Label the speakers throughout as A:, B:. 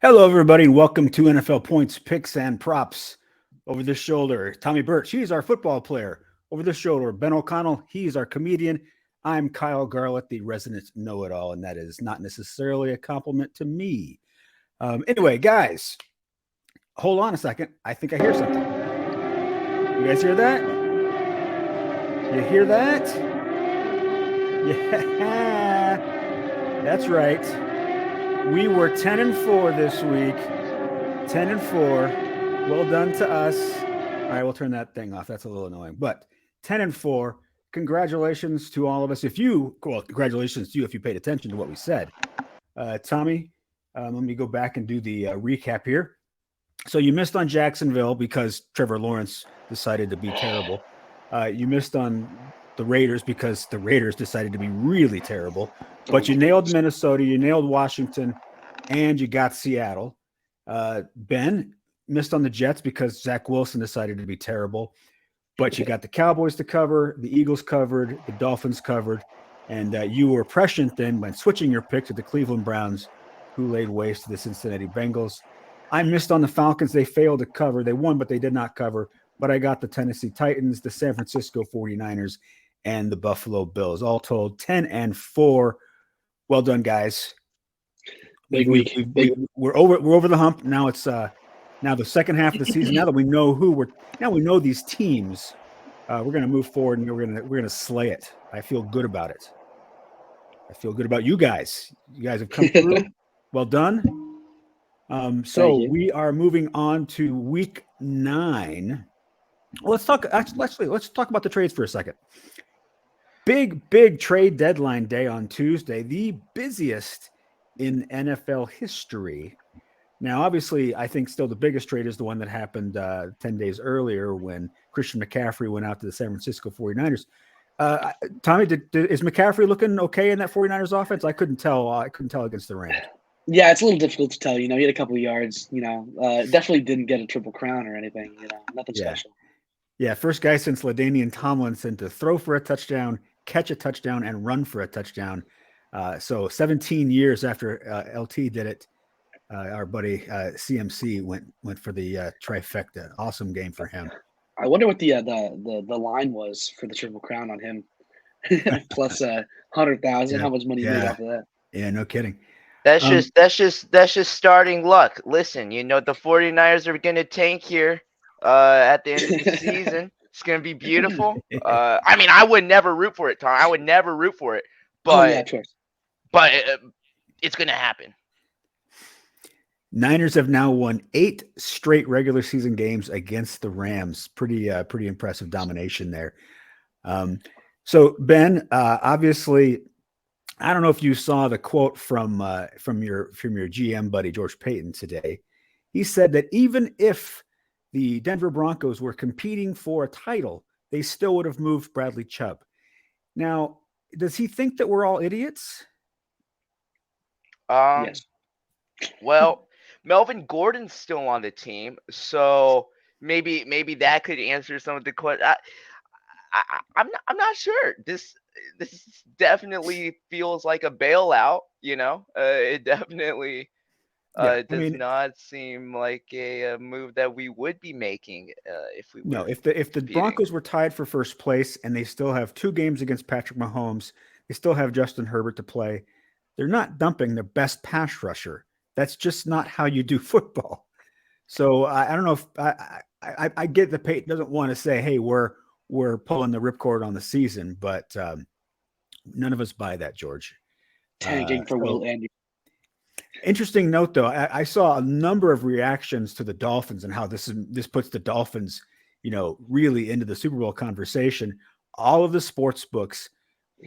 A: Hello, everybody, and welcome to NFL Points, Picks, and Props. Over the shoulder, Tommy Birch, he's our football player. Over the shoulder, Ben O'Connell, he's our comedian. I'm Kyle Garlett, the resident know-it-all, and that is not necessarily a compliment to me. Anyway, guys, hold on a second. I think I hear something. You guys hear that? You hear that? Yeah, that's right. We were 10-4 this week. 10-4. Well done to us. All right, we'll turn that thing off. That's a little annoying. But 10-4. Congratulations to all of us. Congratulations to you if you paid attention to what we said. Tommy, let me go back and do the recap here. So you missed on Jacksonville because Trevor Lawrence decided to be terrible. You missed on the Raiders because the Raiders decided to be really terrible. But you nailed Minnesota, you nailed Washington, and you got Seattle. Ben missed on the Jets because Zach Wilson decided to be terrible. But you got the Cowboys to cover, the Eagles covered, the Dolphins covered, and you were prescient then by switching your pick to the Cleveland Browns, who laid waste to the Cincinnati Bengals. I missed on the Falcons. They failed to cover. They won, but they did not cover. But I got the Tennessee Titans, the San Francisco 49ers, and the Buffalo Bills. All told, 10-4. Well done, guys. We're over the hump. Now it's now the second half of the season. Now that we know we know these teams, we're going to move forward and we're going to slay it. I feel good about it. I feel good about you guys. You guys have come through. Well done. So we are moving on to week 9. Well, let's talk about the trades for a second. Big trade deadline day on Tuesday, the busiest in NFL history. Now, obviously, I think still the biggest trade is the one that happened 10 days earlier when Christian McCaffrey went out to the San Francisco 49ers. Tommy, is McCaffrey looking okay in that 49ers offense? I couldn't tell against the Rams.
B: Yeah, it's a little difficult to tell. He had a couple of yards. Definitely didn't get a triple crown or anything. Nothing special.
A: Yeah, first guy since LaDainian Tomlinson to throw for a touchdown, catch a touchdown, and run for a touchdown. So 17 years after LT did it, our buddy CMC went for the trifecta. Awesome game for him.
B: I wonder what the line was for the triple crown on him. Plus 100,000. How much money you made off of that?
A: Yeah, no kidding.
C: That's just starting luck. Listen, the 49ers are going to tank here at the end of the season. It's going to be beautiful. I mean, I would never root for it, Tom. I would never root for it. But, it's going to happen.
A: Niners have now won 8 straight regular season games against the Rams. Pretty impressive domination there. So Ben, obviously, I don't know if you saw the quote from your GM buddy George Payton today. He said that even if the Denver Broncos were competing for a title, they still would have moved Bradley Chubb. Now, does he think that we're all idiots?
B: Yes.
C: Well, Melvin Gordon's still on the team, so maybe that could answer some of the questions. I'm not sure. This definitely feels like a bailout. It definitely does not seem like a move that we would be making if we were.
A: No, if the Broncos were tied for first place and they still have 2 games against Patrick Mahomes, they still have Justin Herbert to play. They're not dumping their best pass rusher. That's just not how you do football. So I don't know if I get that Peyton doesn't want to say, "Hey, we're pulling the ripcord on the season," but none of us buy that, George.
B: Tanking for Will Anderson.
A: Interesting note, though, I saw a number of reactions to the Dolphins and how this puts the Dolphins, really into the Super Bowl conversation. All of the sports books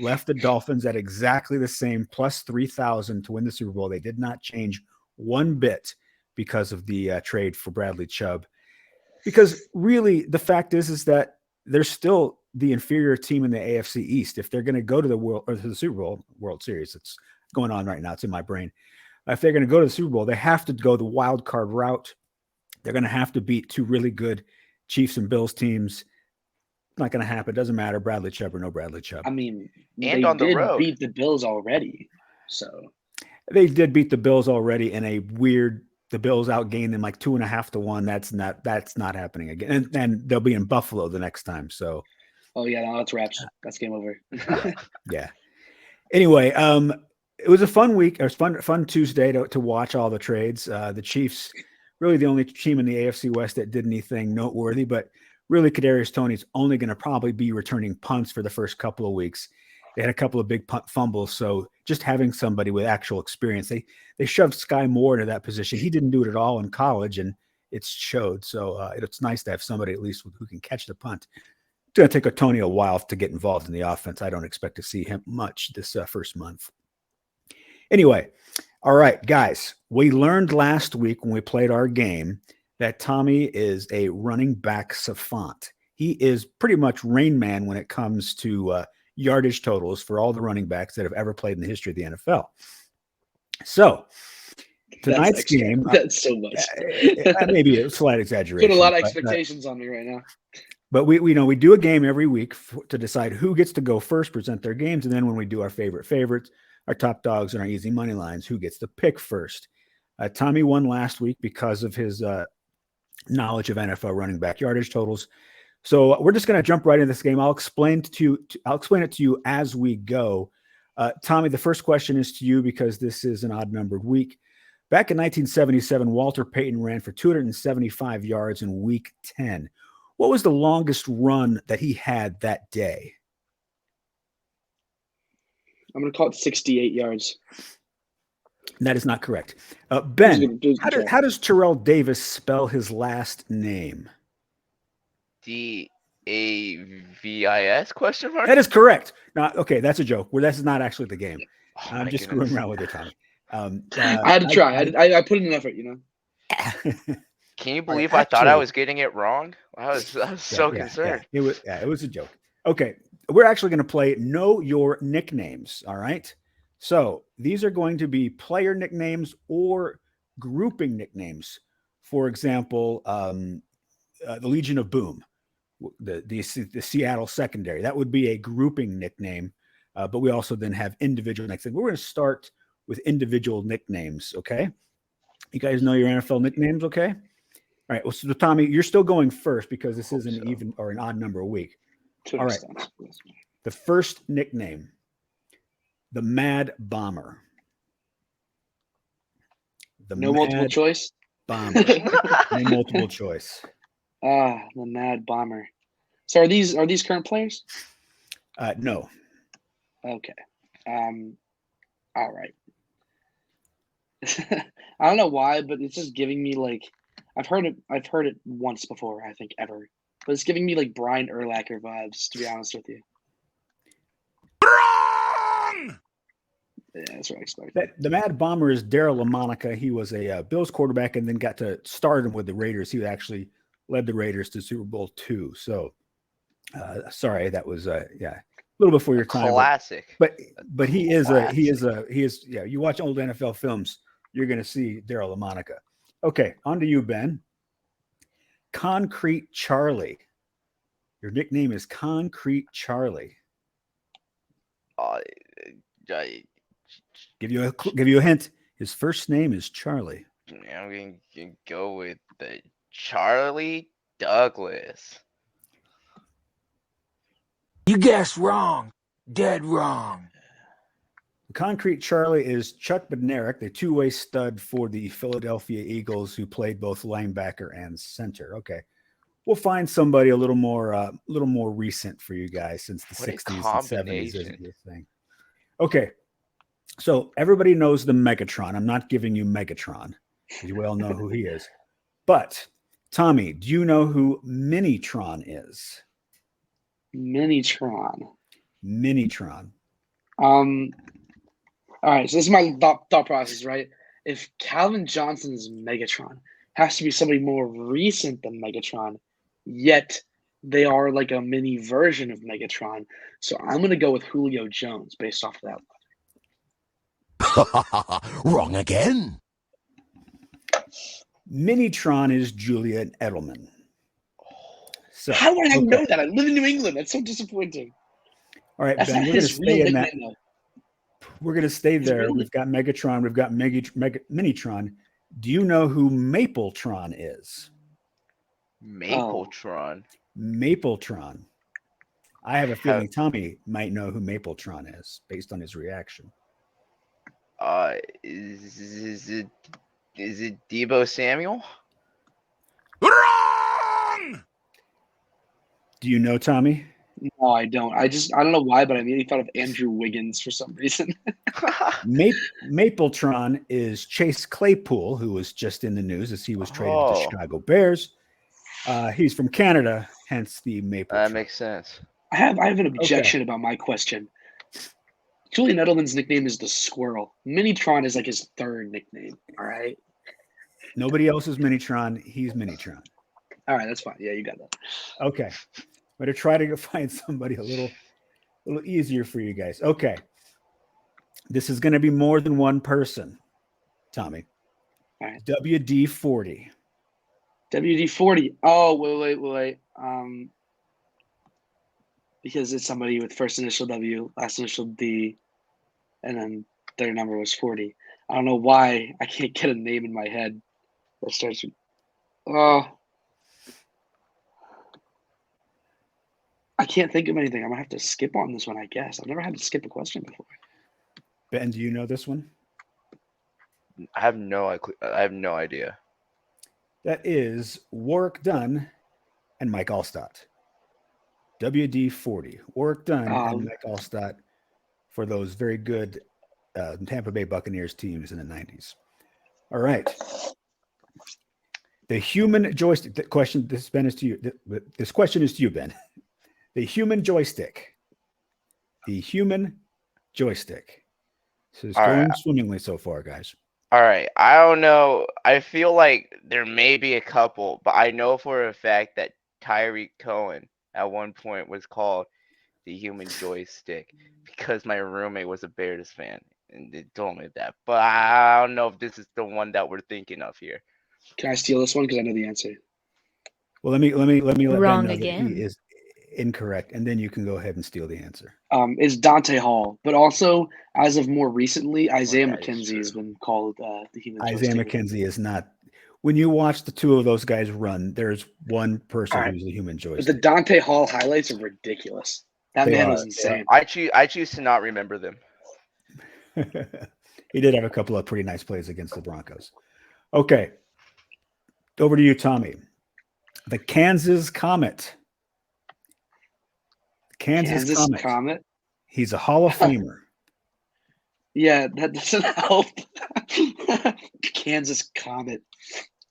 A: left the Dolphins at exactly the same plus 3,000 to win the Super Bowl. They did not change one bit because of the trade for Bradley Chubb. Because really, the fact is that they're still the inferior team in the AFC East. If they're going to go to the Super Bowl World Series, it's going on right now. It's in my brain. If they're going to go to the Super Bowl, they have to go the wild card route. They're going to have to beat 2 really good Chiefs and Bills teams. Not going to happen. Doesn't matter. Bradley Chubb or no Bradley Chubb.
B: I mean,
C: and on the road,
B: beat the Bills already. So
A: they did beat the Bills already in a weird the Bills outgain them like 2.5 to 1. That's not happening again. And they'll be in Buffalo the next time. So.
B: Oh yeah, no, that's wraps. That's game over.
A: Yeah. Anyway, it was a fun week. It was fun Tuesday to watch all the trades. The Chiefs, really the only team in the AFC West that did anything noteworthy, but really Kadarius Toney's only going to probably be returning punts for the first couple of weeks. They had a couple of big punt fumbles, so just having somebody with actual experience, they shoved Sky Moore into that position. He didn't do it at all in college, and it showed. So it's nice to have somebody at least who can catch the punt. It's going to take Tony a while to get involved in the offense. I don't expect to see him much this first month. Anyway, all right, guys, we learned last week when we played our game that Tommy is a running back savant. He is pretty much Rain Man when it comes to yardage totals for all the running backs that have ever played in the history of the NFL. So tonight's game,
B: that's so much.
A: Maybe a slight exaggeration.
B: Put a lot of expectations on me right now.
A: But we do a game every week to decide who gets to go first, present their games, and then when we do our favorites, our top dogs, and our easy money lines, who gets to pick first. Tommy won last week because of his knowledge of NFL running back yardage totals. So we're just going to jump right into this game. I'll explain it to you as we go. Tommy, the first question is to you because this is an odd-numbered week. Back in 1977, Walter Payton ran for 275 yards in Week 10. What was the longest run that he had that day?
B: I'm going to call it 68 yards.
A: That is not correct. Ben, how does Terrell Davis spell his last name?
C: Davis ? Question mark?
A: That is correct. Now, okay, that's a joke. Well, that's not actually the game.
C: Oh,
A: I'm just screwing around with you, Tommy.
B: I had to try. I put in an effort, you know.
C: Can you believe I thought I was getting it wrong? I was so concerned.
A: Yeah. It was a joke. Okay, we're actually going to play Know Your Nicknames. All right. So these are going to be player nicknames or grouping nicknames. For example, the Legion of Boom, the Seattle secondary. That would be a grouping nickname. But we also then have individual nicknames. We're going to start with individual nicknames. Okay. You guys know your NFL nicknames. Okay. All right. Well, so Tommy, you're still going first because this is an even or an odd number a week. All right. The first nickname, the Mad Bomber.
B: No multiple choice?
A: Bomber. No multiple choice.
B: The Mad Bomber. So are these current players?
A: No.
B: Okay. All right. I don't know why, but it's just giving me like I've heard it once before, I think ever. But it's giving me like Brian Urlacher vibes, to be honest with you.
D: Wrong!
B: Yeah, that's what I expected.
A: The Mad Bomber is Daryl LaMonica. He was a Bills quarterback and then got to start him with the Raiders. He actually led the Raiders to Super Bowl II. So, sorry, that was a little before your time.
C: Classic.
A: But he is. You watch old NFL films, you're going to see Daryl LaMonica. Okay, on to you, Ben. Concrete Charlie. Your nickname is Concrete Charlie. Give you a hint. His first name is Charlie.
C: I'm going to go with the Charlie Douglas.
D: You guessed wrong. Dead wrong.
A: Concrete Charlie is Chuck Bednarik, the two-way stud for the Philadelphia Eagles, who played both linebacker and center. Okay, we'll find somebody a little more recent for you guys, since the 60s and 70s isn't your thing. Okay, so everybody knows the Megatron. I'm not giving you Megatron. You all know who he is. But Tommy, do you know who Minitron is?
B: Minitron. All right, so this is my thought process, right? If Calvin Johnson is Megatron, has to be somebody more recent than Megatron, yet they are like a mini version of Megatron. So I'm going to go with Julio Jones based off of
D: that. Wrong again.
A: Minitron is Julian Edelman. So,
B: how would I know that? I live in New England. That's so disappointing.
A: All right, Ben, we're going to stay in that. We're going to stay there. We've got Megatron. We've got Minitron. Do you know who Mapletron is?
C: Mapletron.
A: Mapletron. I have a
C: Have-
A: feeling Tommy might know who Mapletron is based on his reaction.
C: Is it Debo Samuel?
D: Wrong!
A: Do you know Tommy?
B: No, I don't. I don't know why, but I immediately thought of Andrew Wiggins for some reason.
A: Mapletron is Chase Claypool, who was just in the news as he was traded to the
C: Oh.
A: Chicago Bears. He's from Canada, hence the Mapletron.
C: That makes sense.
B: I have an objection about my question. Julian Edelman's nickname is the Squirrel. Minitron is like his third nickname. All right.
A: Nobody else is Minitron. He's Minitron.
B: All right, that's fine. Yeah, you got that.
A: Okay. I'm going to try to find somebody a little easier for you guys. Okay. This is going to be more than one person, Tommy.
B: All right.
A: WD-40.
B: WD-40. Oh, wait. Because it's somebody with first initial W, last initial D, and then their number was 40. I don't know why I can't get a name in my head that starts with. Oh. I can't think of anything. I'm going to have to skip on this one, I guess. I've never had to skip a question before.
A: Ben, do you know this one?
C: I have no idea.
A: That is Warwick Dunn and Mike Allstott. WD-40. Warwick Dunn and Mike Allstott for those very good Tampa Bay Buccaneers teams in the 90s. All right. The human joystick. This question is to you. This question is to you, Ben. The human joystick. The human joystick. This is going swimmingly so far, guys.
C: All right. I don't know. I feel like there may be a couple, but I know for a fact that Tyreek Cohen at one point was called the human joystick because my roommate was a Bears fan and they told me that. But I don't know if this is the one that we're thinking of here.
B: Can I steal this one because I know the answer?
A: Well, let me let
E: Wrong
A: Ben know
E: again.
A: that he is incorrect, and then you can go ahead and steal the answer.
B: It's Dante Hall, but also as of more recently, Isaiah
C: that is
B: McKenzie has been called the human
A: Isaiah
B: joystick.
A: McKenzie is not. When you watch the two of those guys run, there's one person
B: All right.
A: who's the human
B: But the
A: joystick.
B: Dante Hall highlights are ridiculous. That
A: They
B: man
A: are,
B: was
A: they are.
B: insane.
C: I choose to not remember them.
A: He did have a couple of pretty nice plays against the Broncos. Okay. Over to you, Tommy. The Kansas Comet. Kansas Comet. He's a Hall of Famer.
B: Yeah, that doesn't help. Kansas Comet.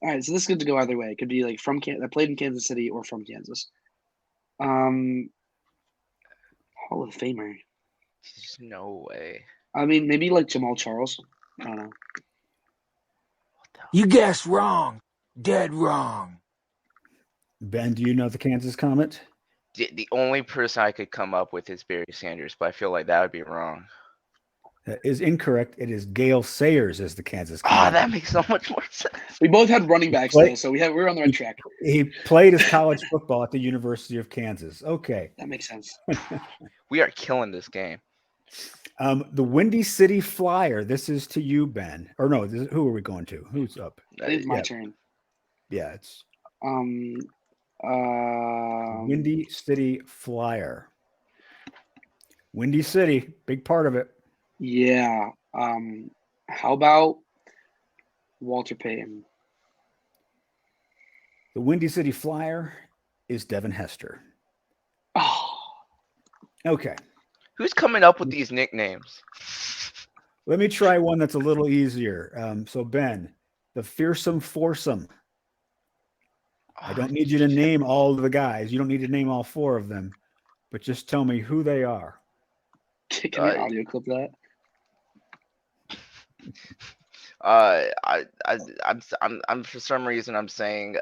B: All right, so this is good to go either way. It could be like that played in Kansas City or from Kansas. Hall of Famer.
C: There's no way.
B: I mean, maybe like Jamal Charles. I don't know.
D: You guessed wrong. Dead wrong.
A: Ben, do you know the Kansas Comet?
C: The only person I could come up with is Barry Sanders, but I feel like that would be wrong.
A: That is incorrect. It is Gale Sayers as the Kansas Comet.
C: Oh, that makes so much more sense.
B: We both had running backs though, so we're on the right track.
A: He played his college football at the University of Kansas. Okay.
B: That makes sense.
C: We are killing this game.
A: The Windy City Flyer. This is to you, Ben. Or no, who are we going to? Who's up?
B: I think it's my turn.
A: Yeah, it's
B: Windy
A: Windy City Flyer. Windy City, big part of it.
B: Yeah. How about Walter Payton?
A: The Windy City Flyer is Devin Hester.
B: Oh,
A: Okay.
C: Who's coming up with these nicknames?
A: Let me try one that's a little easier. So, Ben, the Fearsome Foursome. I don't need you to name all of the guys. You don't need to name all four of them, but just tell me who they are.
B: can you audio clip that?
C: I'm for some reason I'm saying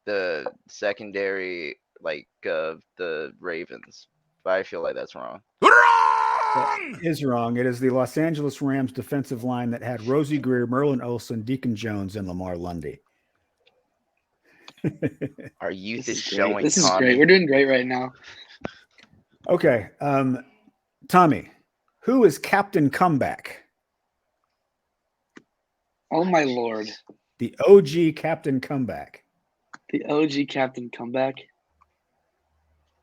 C: the secondary the Ravens, but I feel like that's wrong.
A: That is wrong. It is the Los Angeles Rams defensive line that had Rosie Greer, Merlin Olsen, Deacon Jones, and Lamar Lundy.
C: Our youth
B: This
C: is
B: is great.
C: showing.
B: This is
C: Tommy.
B: great. We're doing great right now.
A: Okay. Tommy, who is Captain Comeback?
B: Oh my lord.
A: The OG captain comeback.
B: The OG captain comeback.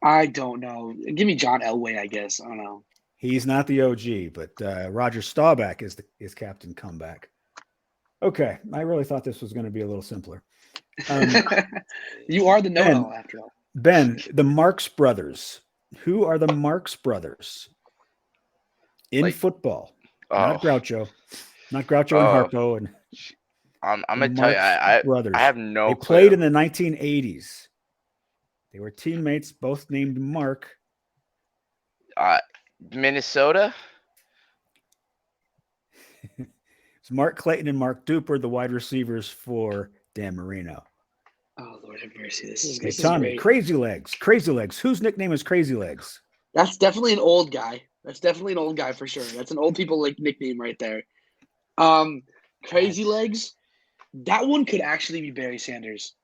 B: I don't know. Give me John Elway, I guess. I don't know.
A: He's not the OG, but Roger Staubach is captain comeback. Okay, I really thought this was going to be a little simpler.
B: You are the know-it-all after all.
A: Ben, the Marx Brothers. Who are the Marx Brothers in football? Not Groucho. Not Groucho and Harpo. And
C: I'm going to tell you,
A: brothers.
C: I have no
A: They
C: clue.
A: played in the 1980s. They were teammates, both named Mark.
C: Minnesota?
A: It's Mark Clayton and Mark Duper, the wide receivers for Dan Marino.
B: Oh, Lord have mercy. This is
A: Tommy,
B: great.
A: Crazy Legs. Crazy Legs. Whose nickname is Crazy Legs?
B: That's definitely an old guy. That's definitely an old guy for sure. That's an old people like nickname right there. Crazy Legs. That one could actually be Barry Sanders.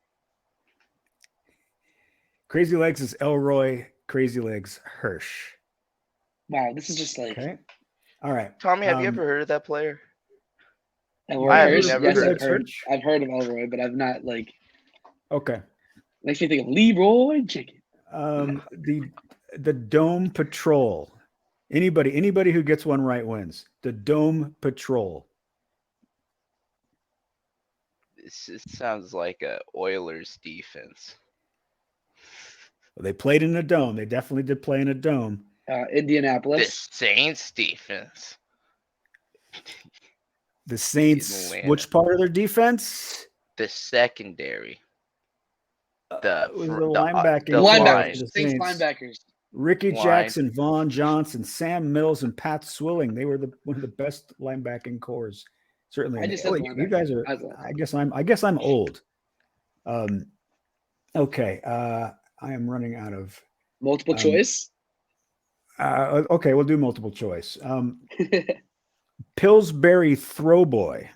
A: Crazy Legs is Elroy. Crazy Legs Hirsch.
B: Wow, this is just like
A: Okay. All right.
C: Tommy, have you ever heard of that player?
B: Elroy
C: I have
B: Hirsch.
C: never
B: Yes,
C: heard
B: I've heard of Elroy, but I've not like.
A: Okay.
B: Makes me think of Leroy Jenkins.
A: The Dome Patrol. Anybody who gets one right wins. The Dome Patrol.
C: This sounds like a Oilers defense.
A: Well, they played in a dome. They definitely did play in a dome.
C: The
B: Indianapolis.
C: Saints defense.
A: The Saints.
C: Atlanta.
A: Which part of their defense?
C: The secondary. The
A: linebacking.
B: Linebackers. Saints linebackers.
A: Ricky Jackson, Vaughn Johnson, Sam Mills, and Pat Swilling. They were one of the best linebacking cores. Certainly.
B: I just said
A: you guys are. I guess I'm old. Okay. I am running out of
B: multiple choice.
A: Okay, we'll do multiple choice. Pillsbury Throwboy.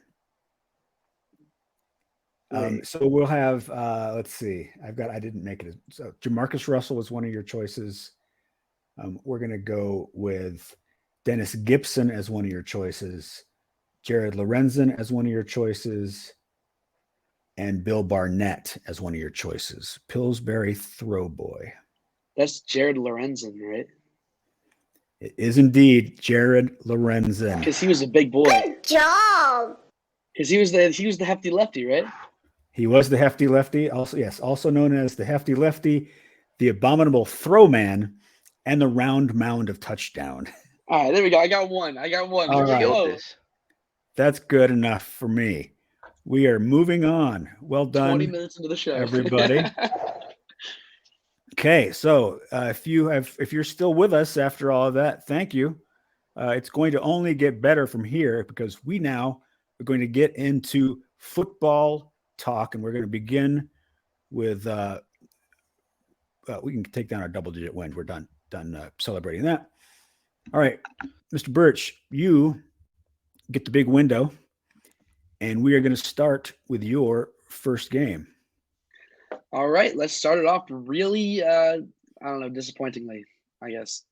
A: So we'll have. Let's see. I didn't make it. So Jamarcus Russell was one of your choices. We're gonna go with Dennis Gibson as one of your choices. Jared Lorenzen as one of your choices. And Bill Barnett as one of your choices. Pillsbury Throwboy.
B: That's Jared Lorenzen, right?
A: It is indeed Jared Lorenzen.
B: Because he was a big boy.
E: Good job.
B: Because he was the hefty lefty, right?
A: He was the hefty lefty. Also known as the hefty lefty, the abominable throw man, and the round mound of touchdown.
B: All right, there we go. I got one.
A: All right. That's good enough for me. We are moving on. Well done.
B: 20 minutes into the show,
A: everybody. Okay, so if you're still with us after all of that, thank you. It's going to only get better from here because we now are going to get into football talk, and we're going to begin with we can take down our double-digit win. We're done celebrating that. All right, Mr. Birch, you get the big window. And we are going to start with your first game.
B: All right, let's start it off really, disappointingly, I guess.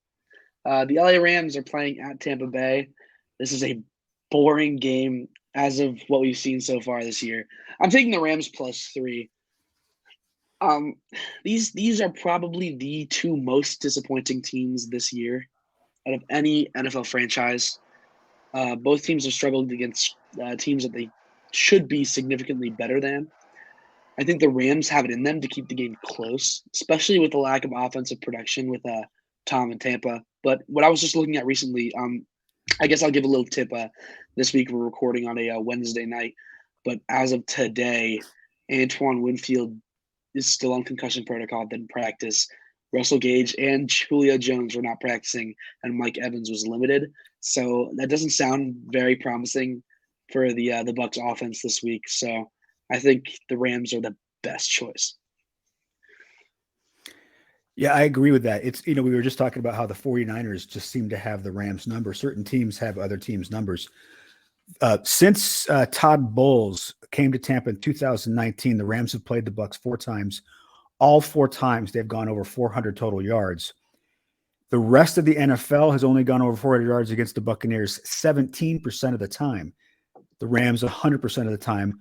B: The LA Rams are playing at Tampa Bay. This is a boring game as of what we've seen so far this year. I'm taking the Rams +3. These are probably the two most disappointing teams this year out of any NFL franchise. Both teams have struggled against teams that they should be significantly better than. I think the Rams have it in them to keep the game close, especially with the lack of offensive production with Tom and Tampa. But what I was just looking at recently, I guess I'll give a little tip. This week we're recording on a Wednesday night, but as of today, Antoine Winfield is still on concussion protocol, didn't practice. Russell Gage and Julio Jones were not practicing, and Mike Evans was limited. So that doesn't sound very promising for the Bucs offense this week. So I think the Rams are the best choice.
A: Yeah, I agree with that. It's, we were just talking about how the 49ers just seem to have the Rams number. Certain teams have other teams' numbers. Since Todd Bowles came to Tampa in 2019, the Rams have played the Bucs 4 times. All 4 times they've gone over 400 total yards. The rest of the NFL has only gone over 400 yards against the Buccaneers 17% of the time. The Rams 100% of the time.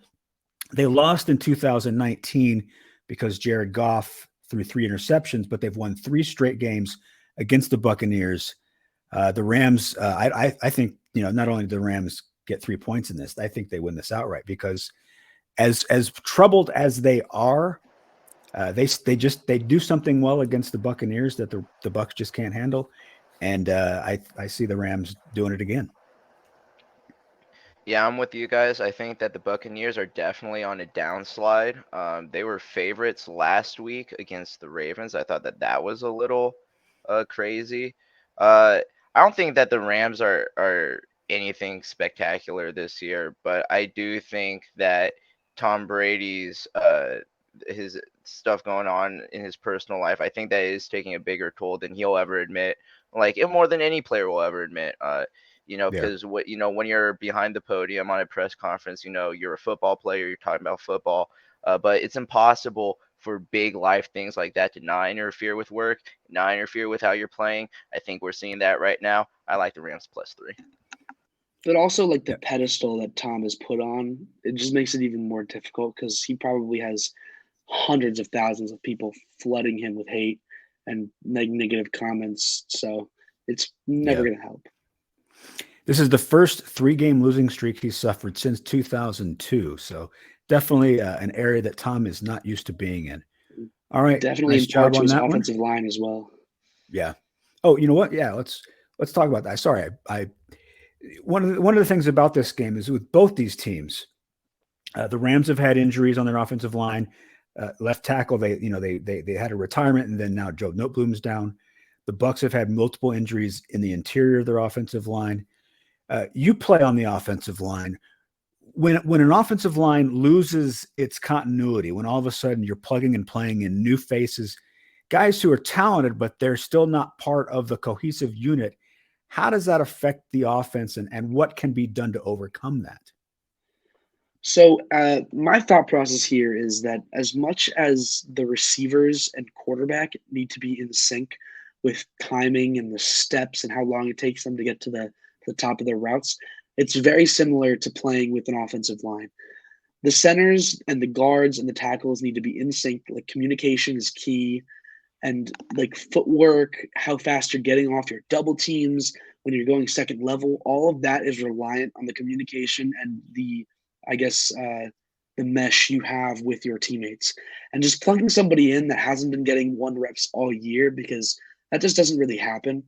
A: They lost in 2019 because Jared Goff threw 3 interceptions, but they've won 3 straight games against the Buccaneers. The Rams, I think, not only do the Rams get 3 points in this, I think they win this outright because as troubled as they are, they do something well against the Buccaneers that the Bucs just can't handle, and I see the Rams doing it again.
C: Yeah, I'm with you guys. I think that the Buccaneers are definitely on a downslide. They were favorites last week against the Ravens. I thought that was a little crazy. I don't think that the Rams are anything spectacular this year, but I do think that Tom Brady's his stuff going on in his personal life, I think that is taking a bigger toll than he'll ever admit, like more than any player will ever admit. Because when you're behind the podium on a press conference, you're a football player, you're talking about football, but it's impossible for big life things like that to not interfere with work, not interfere with how you're playing. I think we're seeing that right now. I like the Rams +3.
B: But also, like, the pedestal that Tom is put on, it just makes it even more difficult because he probably has hundreds of thousands of people flooding him with hate and negative comments. So it's never going to help.
A: This is the first 3-game losing streak he's suffered since 2002. So definitely an area that Tom is not used to being in. All right.
B: Definitely
A: nice
B: in part
A: job
B: to
A: on
B: his
A: that
B: offensive line as well.
A: Yeah. Oh, you know what? Yeah, let's talk about that. Sorry, one of the things about this game is with both these teams, the Rams have had injuries on their offensive line. Left tackle, they had a retirement, and then now Joe Noteboom's down. The Bucs have had multiple injuries in the interior of their offensive line. You play on the offensive line. When an offensive line loses its continuity, when all of a sudden you're plugging and playing in new faces, guys who are talented, but they're still not part of the cohesive unit, how does that affect the offense, and what can be done to overcome that?
B: So my thought process here is that as much as the receivers and quarterback need to be in sync with timing and the steps and how long it takes them to get to the top of their routes, it's very similar to playing with an offensive line. The centers and the guards and the tackles need to be in sync. Like, communication is key, and like footwork, how fast you're getting off your double teams when you're going second level, all of that is reliant on the communication and the mesh you have with your teammates. And just plugging somebody in that hasn't been getting 1 reps all year, because that just doesn't really happen.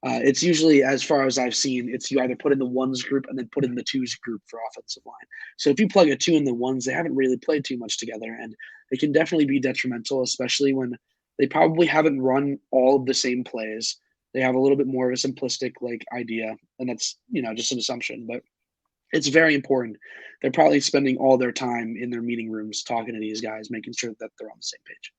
B: It's usually, as far as I've seen, it's you either put in the ones group and then put in the twos group for offensive line. So if you plug a 2 in the ones, they haven't really played too much together, and it can definitely be detrimental, especially when they probably haven't run all of the same plays. They have a little bit more of a simplistic idea, and that's just an assumption, but it's very important. They're probably spending all their time in their meeting rooms talking to these guys, making sure that they're on the same page.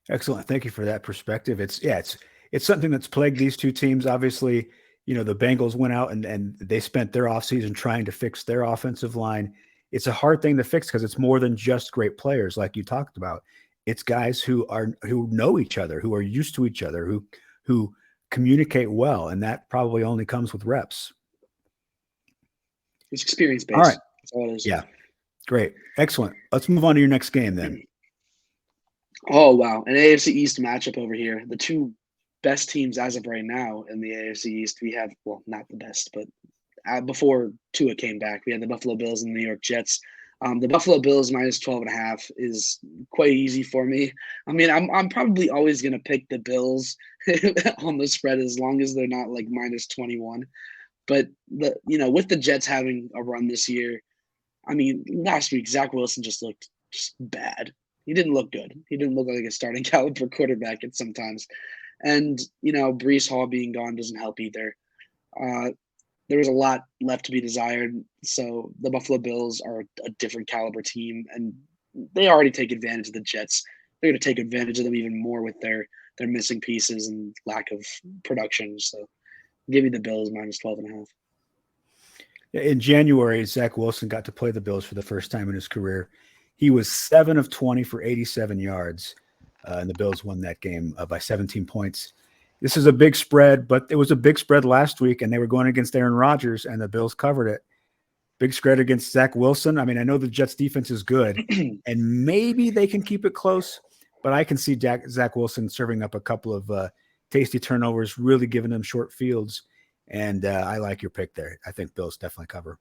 A: Excellent. Thank you for that perspective. It's something that's plagued these two teams. Obviously, the Bengals went out and they spent their offseason trying to fix their offensive line. It's a hard thing to fix because it's more than just great players, like you talked about. It's guys who know each other, who are used to each other, who communicate well, and that probably only comes with reps.
B: It's experience-based.
A: All right.
B: That's all it is.
A: Yeah. Great. Excellent. Let's move on to your next game then.
B: Oh, wow. An AFC East matchup over here. The two best teams as of right now in the AFC East. We have, well, not the best, but before Tua came back, we had the Buffalo Bills and the New York Jets. The Buffalo Bills minus 12.5 is quite easy for me. I mean, I'm probably always going to pick the Bills on the spread as long as they're not like minus 21. But with the Jets having a run this year, I mean, last week Zach Wilson just looked bad. He didn't look good. He didn't look like a starting caliber quarterback at sometimes. And Breece Hall being gone doesn't help either. There was a lot left to be desired. So the Buffalo Bills are a different caliber team, and they already take advantage of the Jets. They're going to take advantage of them even more with their missing pieces and lack of production. So give me the Bills minus 12.5.
A: In January, Zach Wilson got to play the Bills for the first time in his career. He was 7 of 20 for 87 yards, and the Bills won that game by 17 points. This is a big spread, but it was a big spread last week, and they were going against Aaron Rodgers, and the Bills covered it. Big spread against Zach Wilson. I mean, I know the Jets defense is good, and maybe they can keep it close, but I can see Zach Wilson serving up a couple of tasty turnovers, really giving them short fields. And I like your pick there. I think Bills definitely cover.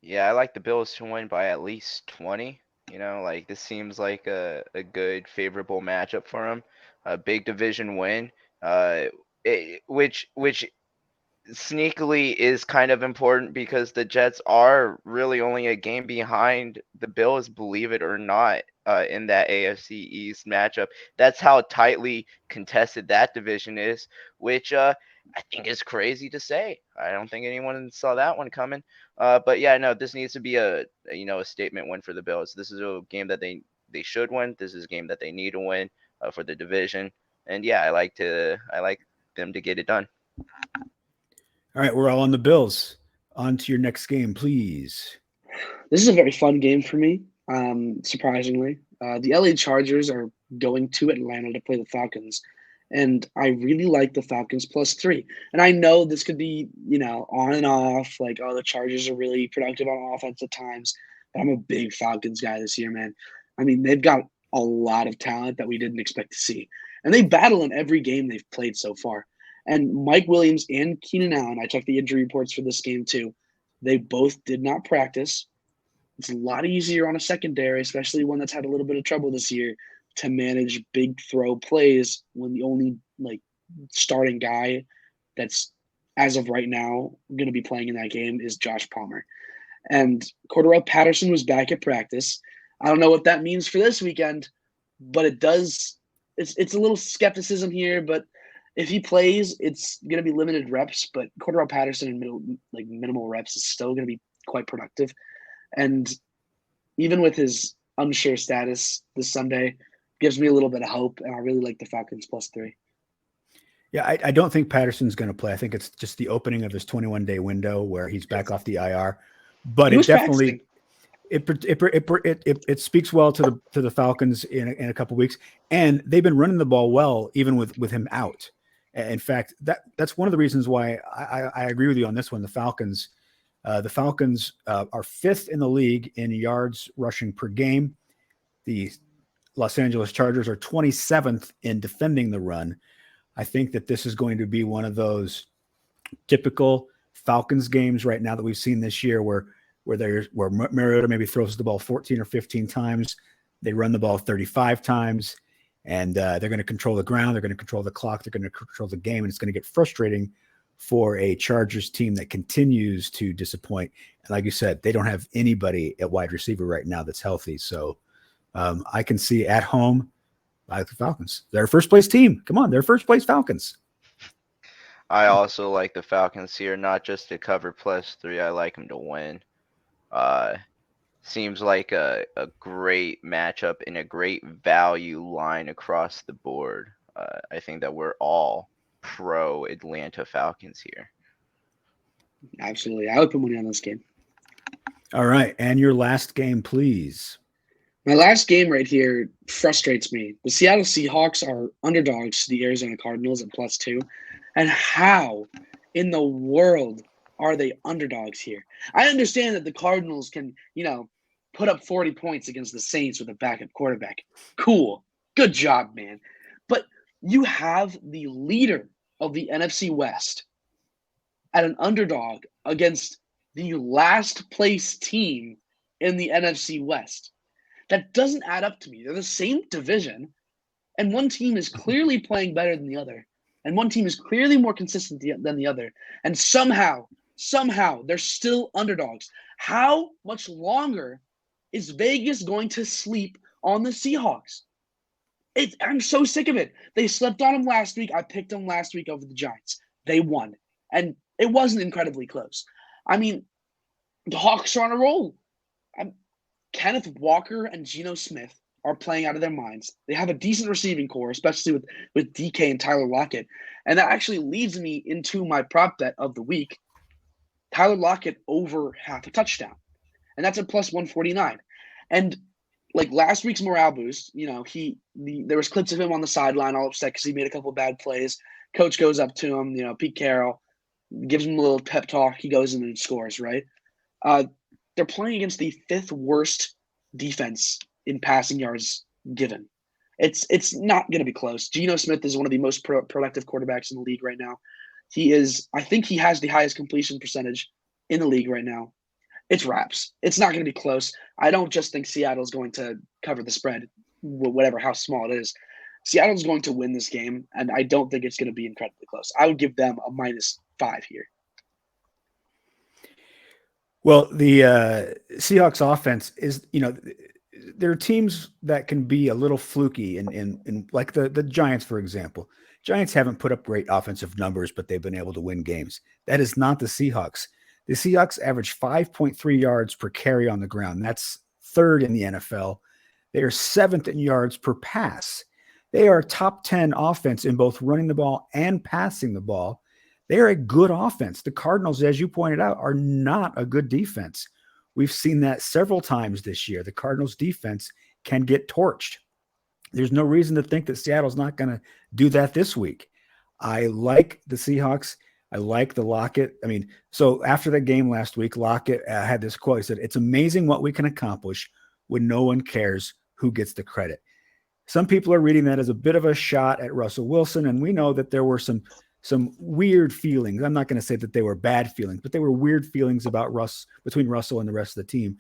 C: Yeah, I like the Bills to win by at least 20. Like this seems like a good, favorable matchup for them. A big division win, which sneakily is kind of important because the Jets are really only a game behind the Bills, believe it or not, in that AFC East matchup. That's how tightly contested that division is, which I think is crazy to say. I don't think anyone saw that one coming. But yeah, no, this needs to be a statement win for the Bills. This is a game that they should win. This is a game that they need to win for the division. And yeah, I like them to get it done.
A: All right, we're all on the Bills. On to your next game, please.
B: This is a very fun game for me, surprisingly. The LA Chargers are going to Atlanta to play the Falcons, and I really like the Falcons +3. And I know this could be, on and off, like, oh, the Chargers are really productive on offense at times, but I'm a big Falcons guy this year, man. I mean, they've got a lot of talent that we didn't expect to see, and they battle in every game they've played so far. And Mike Williams and Keenan Allen, I checked the injury reports for this game too. They both did not practice. It's a lot easier on a secondary, especially one that's had a little bit of trouble this year, to manage big throw plays when the only starting guy that's, as of right now, going to be playing in that game is Josh Palmer. And Cordarrelle Patterson was back at practice. I don't know what that means for this weekend, but it does. It's a little skepticism here, but if he plays, it's going to be limited reps, but Cordarrelle Patterson in minimal reps is still going to be quite productive. And even with his unsure status this Sunday, gives me a little bit of hope, and I really like the Falcons +3.
A: Yeah, I don't think Patterson's going to play. I think it's just the opening of his 21-day window where he's back off the IR. But it definitely it speaks well to the Falcons in a couple of weeks, and they've been running the ball well even with him out. In fact, that's one of the reasons why I agree with you on this one. The Falcons are fifth in the league in yards rushing per game. The Los Angeles Chargers are 27th in defending the run. I think that this is going to be one of those typical Falcons games right now that we've seen this year where Mariota maybe throws the ball 14 or 15 times. They run the ball 35 times. And they're going to control the ground. They're going to control the clock. They're going to control the game. And it's going to get frustrating for a Chargers team that continues to disappoint. And like you said, they don't have anybody at wide receiver right now that's healthy. So I can see at home, I like the Falcons. They're a first-place team. Come on, they're first-place Falcons.
C: I also like the Falcons here, not just to cover +3. I like them to win. Seems like a great matchup and a great value line across the board. I think that we're all pro Atlanta Falcons here.
B: Absolutely. I would put money on this game.
A: All right. And your last game, please.
B: My last game right here frustrates me. The Seattle Seahawks are underdogs to the Arizona Cardinals at +2. And how in the world are they underdogs here? I understand that the Cardinals can, put up 40 points against the Saints with a backup quarterback. Cool. Good job, man. But you have the leader of the NFC West at an underdog against the last place team in the NFC West. That doesn't add up to me. They're the same division, and one team is clearly playing better than the other, and one team is clearly more consistent than the other, and somehow they're still underdogs. How much longer is Vegas going to sleep on the Seahawks? I'm so sick of it. They slept on them last week. I picked them last week over the Giants. They won, and it wasn't incredibly close. I mean, the Hawks are on a roll. Kenneth Walker and Geno Smith are playing out of their minds. They have a decent receiving core, especially with DK and Tyler Lockett. And that actually leads me into my prop bet of the week. Tyler Lockett over half a touchdown. And that's at +149. And like last week's morale boost, there was clips of him on the sideline all upset because he made a couple of bad plays. Coach goes up to him, Pete Carroll, gives him a little pep talk. He goes in and scores, right? They're playing against the 5th worst defense in passing yards given. It's not going to be close. Geno Smith is one of the most productive quarterbacks in the league right now. I think he has the highest completion percentage in the league right now. It's wraps. It's not going to be close. I don't just think Seattle's going to cover the spread, whatever how small it is. Seattle's going to win this game, and I don't think it's going to be incredibly close. I would give them a -5 here.
A: Well, the Seahawks offense is, there are teams that can be a little fluky in like the Giants, for example. Giants haven't put up great offensive numbers, but they've been able to win games. That is not the Seahawks. The Seahawks average 5.3 yards per carry on the ground. That's 3rd in the NFL. They are 7th in yards per pass. They are top 10 offense in both running the ball and passing the ball. They are a good offense. The Cardinals, as you pointed out, are not a good defense. We've seen that several times this year. The Cardinals defense can get torched. There's no reason to think that Seattle's not going to do that this week. I like the Seahawks. I like the Lockett. I mean, so after that game last week, Lockett had this quote. He said, "It's amazing what we can accomplish when no one cares who gets the credit." Some people are reading that as a bit of a shot at Russell Wilson, and we know that there were some weird feelings. I'm not going to say that they were bad feelings, but they were weird feelings about between Russell and the rest of the team.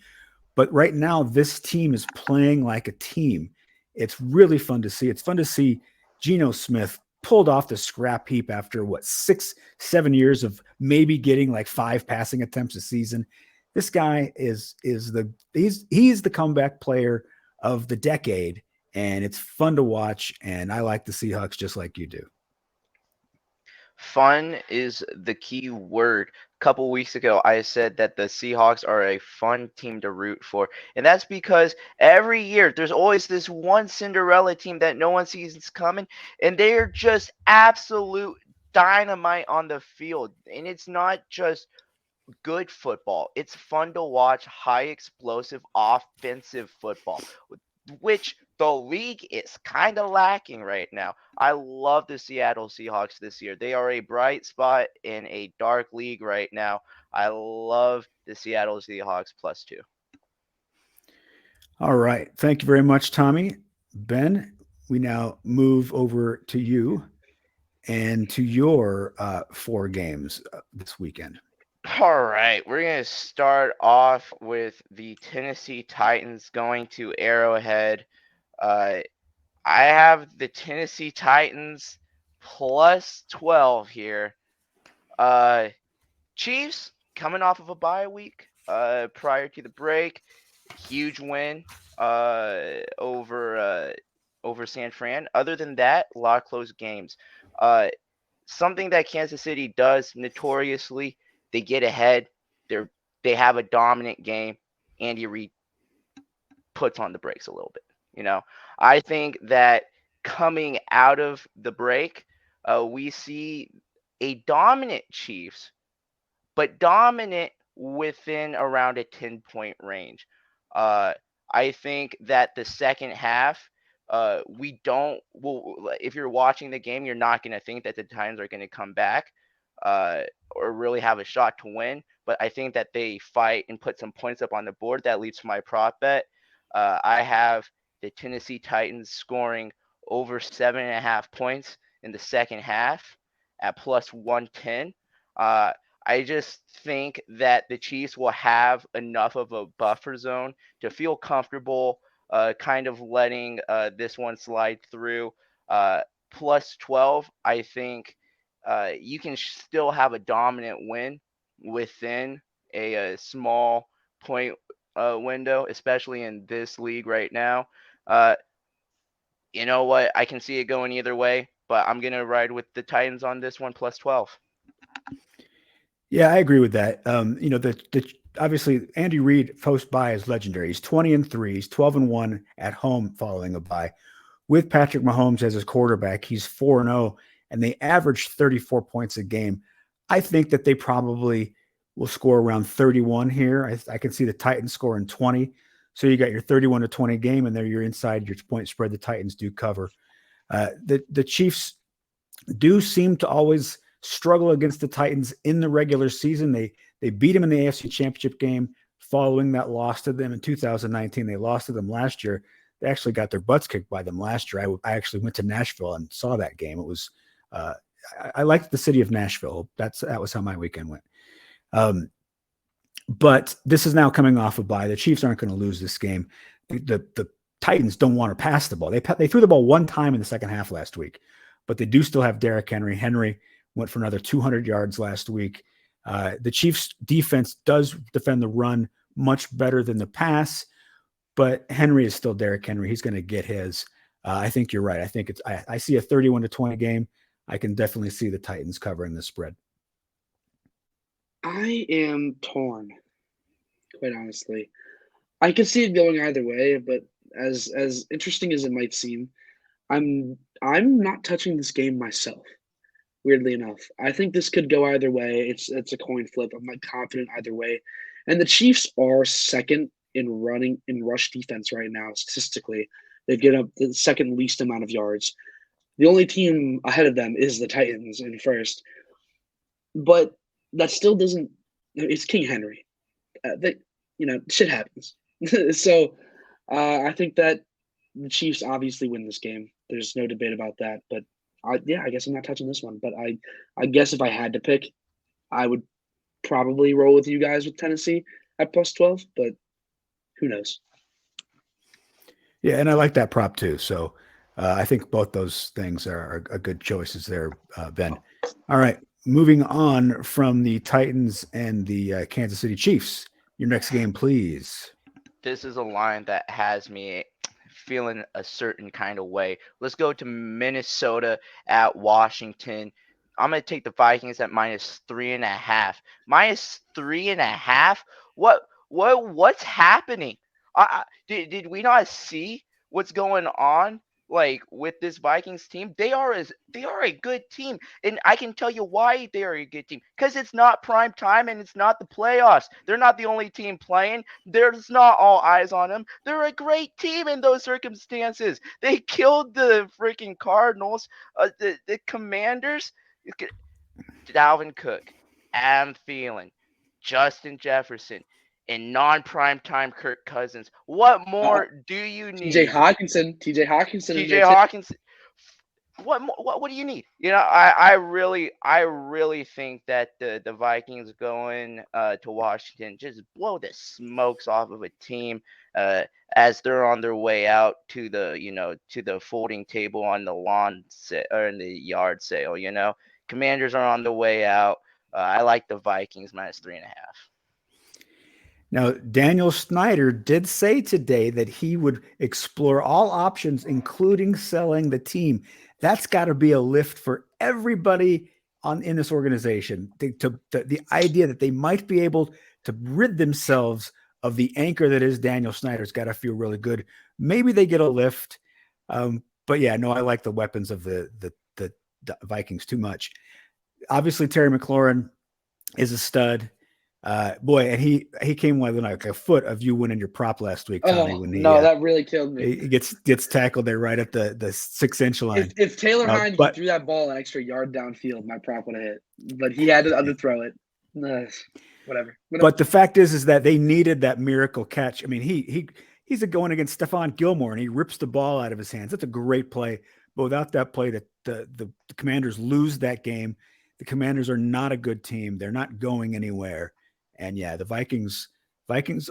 A: But right now, this team is playing like a team. It's really fun to see. It's fun to see Geno Smith pulled off the scrap heap after 6-7 years of maybe getting like 5 passing attempts a season. This guy he's the comeback player of the decade, and it's fun to watch. And I like the Seahawks just like you do.
C: Fun is the key word. A couple weeks ago, I said that the Seahawks are a fun team to root for. And that's because every year there's always this one Cinderella team that no one sees is coming. And they're just absolute dynamite on the field. And it's not just good football. It's fun to watch high explosive offensive football, which the league is kind of lacking right now. I love the Seattle Seahawks this year. They are a bright spot in a dark league right now. I love the Seattle Seahawks +2.
A: All right. Thank you very much, Tommy. Ben, we now move over to you and to your 4 games this weekend.
C: All right, we're going to start off with the Tennessee Titans going to Arrowhead. I have the Tennessee Titans +12 here. Chiefs coming off of a bye week prior to the break. Huge win over San Fran. Other than that, a lot of close games. Something that Kansas City does notoriously, they get ahead. They have a dominant game. Andy Reid puts on the brakes a little bit. I think that coming out of the break, we see a dominant Chiefs, but dominant within around a 10-point range. I think that the second half, if you're watching the game, you're not going to think that the Titans are going to come back or really have a shot to win. But I think that they fight and put some points up on the board. That leads to my prop bet. I have the Tennessee Titans scoring over 7.5 points in the second half at +110. I just think that the Chiefs will have enough of a buffer zone to feel comfortable kind of letting this one slide through. +12, I think you can still have a dominant win within a small point window, especially in this league right now. You know what? I can see it going either way, but I'm going to ride with the Titans on this one +12.
A: Yeah, I agree with that. Obviously Andy Reid post-bye is legendary. He's 20-3. He's 12-1 at home following a bye. With Patrick Mahomes as his quarterback, he's 4-0, and they average 34 points a game. I think that they probably will score around 31 here. I can see the Titans scoring 20. So you got your 31-20 game, and there you're inside your point spread. The Titans do cover. The Chiefs do seem to always struggle against the Titans in the regular season. They beat them in the AFC Championship game. following that loss to them in 2019. They lost to them last year. They actually got their butts kicked by them last year. I actually went to Nashville and saw that game. It was I liked the city of Nashville. That was how my weekend went. But this is now coming off a bye. The Chiefs aren't going to lose this game. The Titans don't want to pass the ball. They threw the ball one time in the second half last week, but they do still have Derrick Henry. Henry went for another 200 yards last week. The Chiefs defense does defend the run much better than the pass, but Henry is still Derrick Henry. He's going to get his. I think you're right. I think I see a 31-20 game. I can definitely see the Titans covering the spread.
B: I am torn, quite honestly. I could see it going either way, but as interesting as it might seem, I'm not touching this game myself. Weirdly enough, I think this could go either way. It's a coin flip. I'm not confident either way. And the Chiefs are second in rush defense right now statistically. They've given up the second least amount of yards. The only team ahead of them is the Titans in first. But that still doesn't. It's King Henry. Shit happens. So I think that the Chiefs obviously win this game. There's no debate about that. But I guess I'm not touching this one. But I guess if I had to pick, I would probably roll with you guys with Tennessee at +12. But who knows?
A: Yeah, and I like that prop too. So I think both those things are good choices there, Ben. All right, moving on from the Titans and the Kansas City Chiefs. Your next game, please.
C: This is a line that has me feeling a certain kind of way. Let's go to Minnesota at Washington. I'm going to take the Vikings at -3.5. -3.5? What's happening? Did we not see what's going on with this Vikings team? They are a good team, and I can tell you why they are a good team. Because it's not prime time and it's not the playoffs. They're not the only team playing. There's not all eyes on them. They're a great team in those circumstances. They killed the freaking Cardinals, the Commanders. Dalvin Cook, Adam Thielen, Justin Jefferson, and non-prime time Kirk Cousins. What more do you need?
B: TJ Hawkinson.
C: TJ Hawkinson. What do you need? I really think that the Vikings going to Washington just blow the smokes off of a team as they're on their way out to the folding table on the lawn or in the yard sale. Commanders are on the way out. I like the Vikings -3.5.
A: Now, Daniel Snyder did say today that he would explore all options, including selling the team. That's got to be a lift for everybody in this organization. The idea that they might be able to rid themselves of the anchor that is Daniel Snyder's got to feel really good. Maybe they get a lift. But yeah, no, I like the weapons of the Vikings too much. Obviously, Terry McLaurin is a stud. Boy, and he came within like a foot of you winning your prop last week, Tommy.
B: That really killed me.
A: He gets tackled there right at the 6-inch line.
B: If Taylor Heineke threw that ball an extra yard downfield, my prop would have hit. But he had to underthrow it. Whatever.
A: But the fact is that they needed that miracle catch. I mean, he's going against Stephon Gilmore, and he rips the ball out of his hands. That's a great play. But without that play, the Commanders lose that game. The Commanders are not a good team. They're not going anywhere. And yeah, the Vikings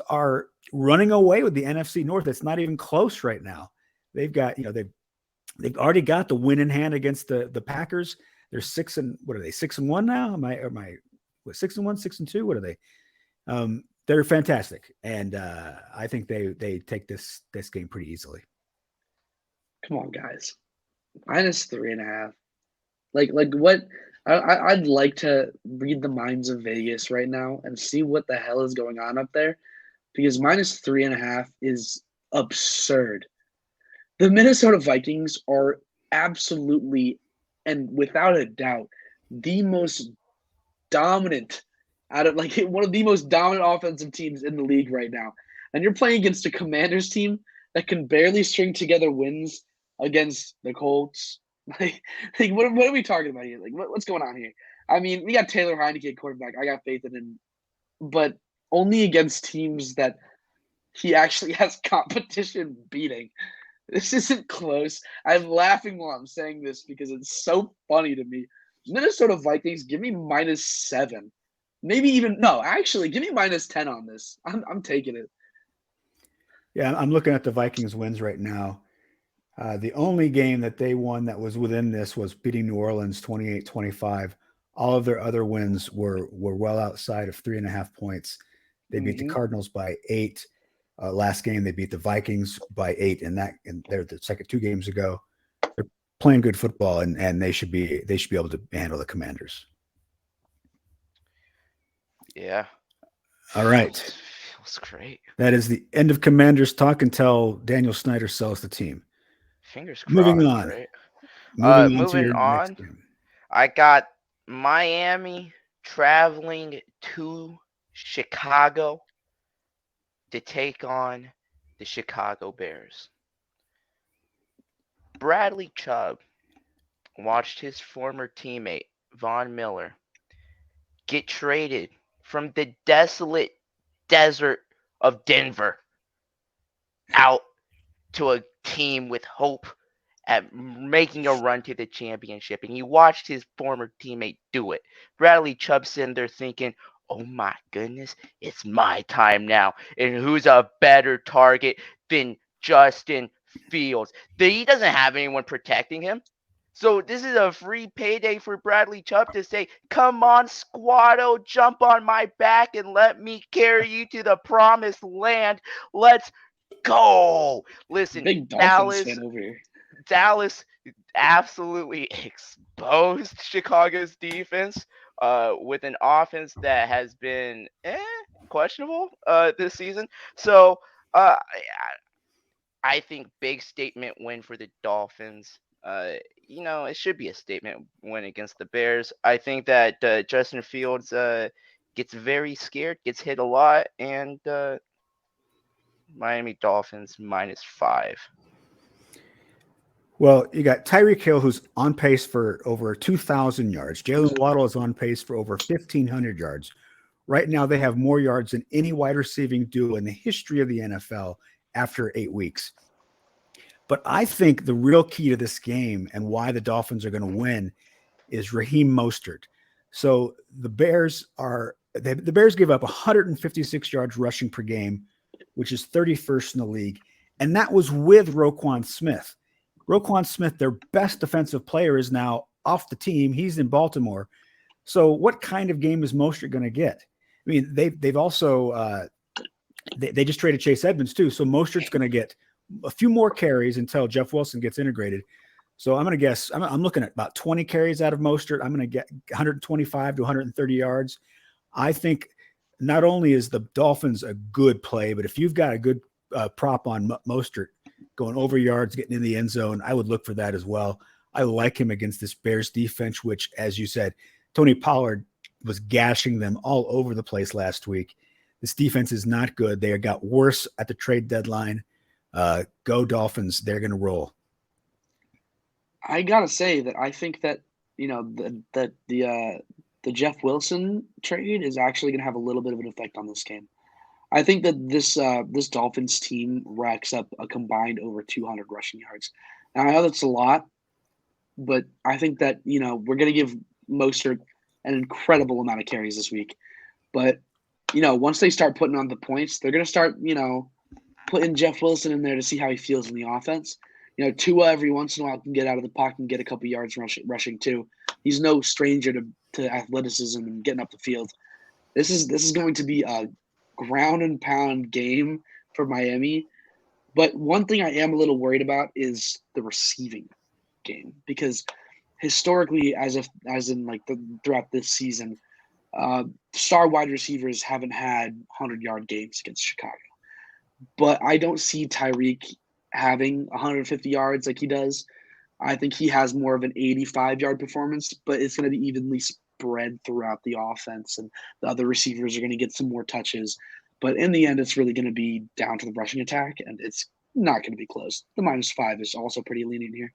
A: are running away with the NFC North. It's not even close right now. They've got, they've already got the win in hand against the Packers. They're 6-1 now? Am I 6-1, 6-2? What are they? They're fantastic. And I think they take this game pretty easily.
B: Come on, guys. -3.5. Like what? I'd like to read the minds of Vegas right now and see what the hell is going on up there, because -3.5 is absurd. The Minnesota Vikings are absolutely and without a doubt the most dominant one of the most dominant offensive teams in the league right now. And you're playing against a Commanders team that can barely string together wins against the Colts. What are we talking about here? What's going on here? I mean, we got Taylor Heineke at quarterback. I got faith in him, but only against teams that he actually has competition beating. This isn't close. I'm laughing while I'm saying this because it's so funny to me. Minnesota Vikings, give me -7. Maybe even no, actually, give me -10 on this. I'm taking it.
A: Yeah, I'm looking at the Vikings wins right now. The only game that they won that was within this was beating New Orleans 28-25. All of their other wins were well outside of 3.5 points. They beat the Cardinals by 8. Last game they beat the Vikings by 8, and they're the second 2 games ago. They're playing good football, and they should be able to handle the Commanders.
C: Yeah.
A: All right.
C: Feels great.
A: That is the end of Commanders talk until Daniel Snyder sells the team.
C: Fingers crossed.
A: Moving on.
C: Right?
A: Moving on. Next game.
C: I got Miami traveling to Chicago to take on the Chicago Bears. Bradley Chubb watched his former teammate, Von Miller, get traded from the desolate desert of Denver out to a team with hope at making a run to the championship. And he watched his former teammate do it. Bradley Chubb sitting there thinking, oh my goodness, it's my time now. And who's a better target than Justin Fields? He doesn't have anyone protecting him. So this is a free payday for Bradley Chubb to say, come on, squaddo, jump on my back and let me carry you to the promised land. Let's go. Listen,
B: Big Dolphins fan over here.
C: Dallas absolutely exposed Chicago's defense with an offense that has been questionable this season. So I think big statement win for the Dolphins. It should be a statement win against the Bears. I think that Justin Fields gets very scared, gets hit a lot, and Miami Dolphins -5.
A: Well, you got Tyreek Hill, who's on pace for over 2,000 yards. Jalen Waddle is on pace for over 1,500 yards. Right now, they have more yards than any wide receiving duo in the history of the NFL after 8 weeks. But I think the real key to this game and why the Dolphins are going to win is Raheem Mostert. So the Bears give up 156 yards rushing per game, which is 31st in the league. And that was with Roquan Smith. Roquan Smith, their best defensive player, is now off the team. He's in Baltimore. So what kind of game is Mostert going to get? I mean, they've also they just traded Chase Edmonds too. So Mostert's going to get a few more carries until Jeff Wilson gets integrated. So I'm going to guess I'm looking at about 20 carries out of Mostert. I'm going to get 125 to 130 yards. I think not only is the Dolphins a good play, but if you've got a good prop on Mostert going over yards, getting in the end zone, I would look for that as well. I like him against this Bears defense, which, as you said, Tony Pollard was gashing them all over the place last week. This defense is not good. They got worse at the trade deadline. Go Dolphins. They're going to roll.
B: I gotta say that I think that the Jeff Wilson trade is actually going to have a little bit of an effect on this game. I think that this Dolphins team racks up a combined over 200 rushing yards. Now I know that's a lot, but I think that we're going to give Mostert an incredible amount of carries this week. But once they start putting on the points, they're going to start putting Jeff Wilson in there to see how he feels in the offense. Tua every once in a while can get out of the pocket and get a couple yards rushing too. He's no stranger to athleticism and getting up the field. This is going to be a ground and pound game for Miami. But one thing I am a little worried about is the receiving game, because historically, throughout this season, star wide receivers haven't had 100-yard games against Chicago. But I don't see Tyreek having 150 yards like he does. I think he has more of an 85-yard performance, but it's going to be evenly spread throughout the offense, and the other receivers are going to get some more touches. But in the end, it's really going to be down to the rushing attack, and it's not going to be close. The -5 is also pretty lenient here.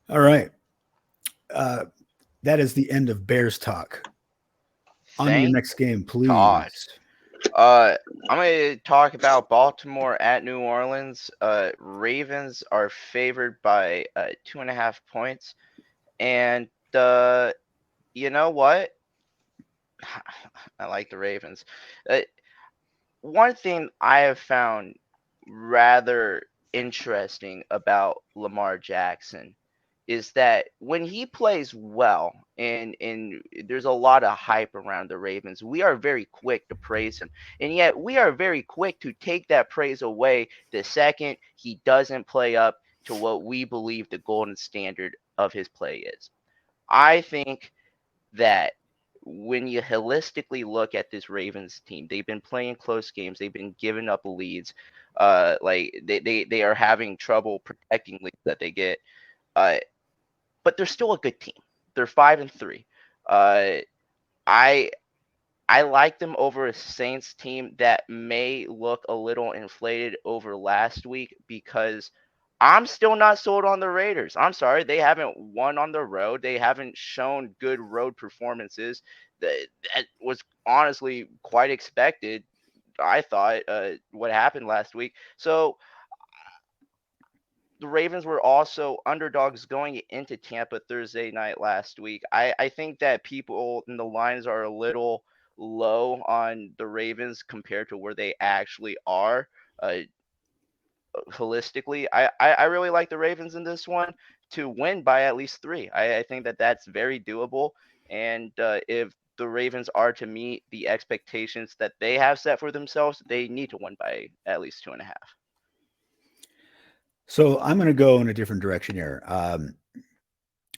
A: All right. That is the end of Bears talk. On to your
C: Thank
A: next game, please.
C: God. I'm going to talk about Baltimore at New Orleans. Ravens are favored by 2.5 points. And you know what? I like the Ravens. One thing I have found rather interesting about Lamar Jackson is that when he plays well and there's a lot of hype around the Ravens, we are very quick to praise him. And yet we are very quick to take that praise away the second he doesn't play up to what we believe the golden standard of his play is. I think that when you holistically look at this Ravens team, they've been playing close games. They've been giving up leads. Like they are having trouble protecting leads that they get. Uh, but they're still a good team. They're 5-3. Uh, I I like them over a Saints team that may look a little inflated over last week because I'm still not sold on the Raiders. I'm sorry, they haven't won on the road. They haven't shown good road performances. That was honestly quite expected. I thought what happened last week. So the Ravens were also underdogs going into Tampa Thursday night last week. I think that people in the lines are a little low on the Ravens compared to where they actually are. Holistically, I really like the Ravens in this one to win by at least 3. I think that that's very doable. And if the Ravens are to meet the expectations that they have set for themselves, they need to win by at least 2.5.
A: So I'm going to go in a different direction here.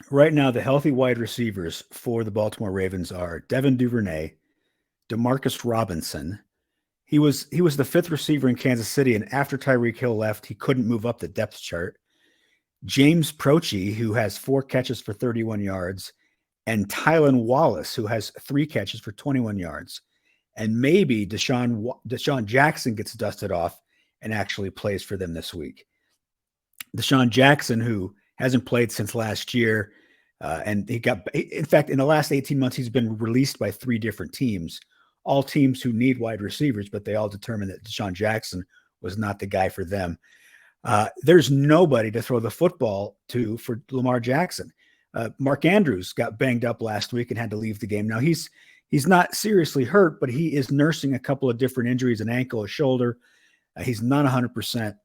A: Right now, the healthy wide receivers for the Baltimore Ravens are Devin Duvernay, Demarcus Robinson. He was the 5th receiver in Kansas City, and after Tyreek Hill left, he couldn't move up the depth chart. James Proche, who has 4 catches for 31 yards, and Tylan Wallace, who has 3 catches for 21 yards. And maybe Deshaun Jackson gets dusted off and actually plays for them this week. Deshaun Jackson, who hasn't played since last year, and in fact, in the last 18 months, he's been released by 3 different teams, all teams who need wide receivers, but they all determined that Deshaun Jackson was not the guy for them. There's nobody to throw the football to for Lamar Jackson. Mark Andrews got banged up last week and had to leave the game. Now he's not seriously hurt, but he is nursing a couple of different injuries, an ankle, a shoulder. He's not 100%.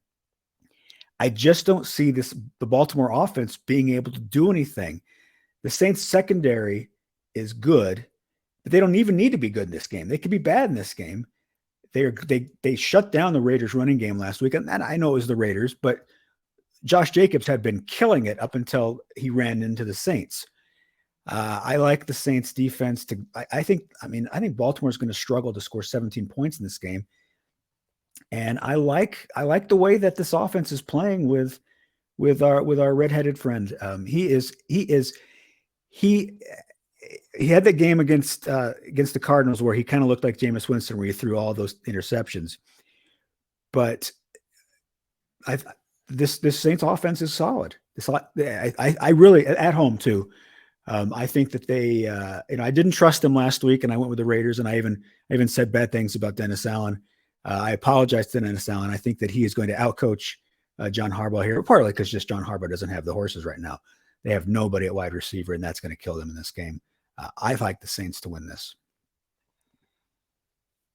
A: I just don't see the Baltimore offense being able to do anything. The Saints secondary is good, but they don't even need to be good in this game. They could be bad in this game. They shut down the Raiders running game last week. And I know it was the Raiders, but Josh Jacobs had been killing it up until he ran into the Saints. I like the Saints defense I think Baltimore's going to struggle to score 17 points in this game. And I like the way that this offense is playing with our redheaded friend. He had that game against the Cardinals where he kind of looked like Jameis Winston, where he threw all those interceptions. But this Saints offense is solid. I really, at home too. I think that they, I didn't trust them last week, and I went with the Raiders, and I even said bad things about Dennis Allen. I apologize to Dennis Allen. I think that he is going to outcoach John Harbaugh here, partly because just John Harbaugh doesn't have the horses right now. They have nobody at wide receiver, and that's going to kill them in this game. I like the Saints to win this.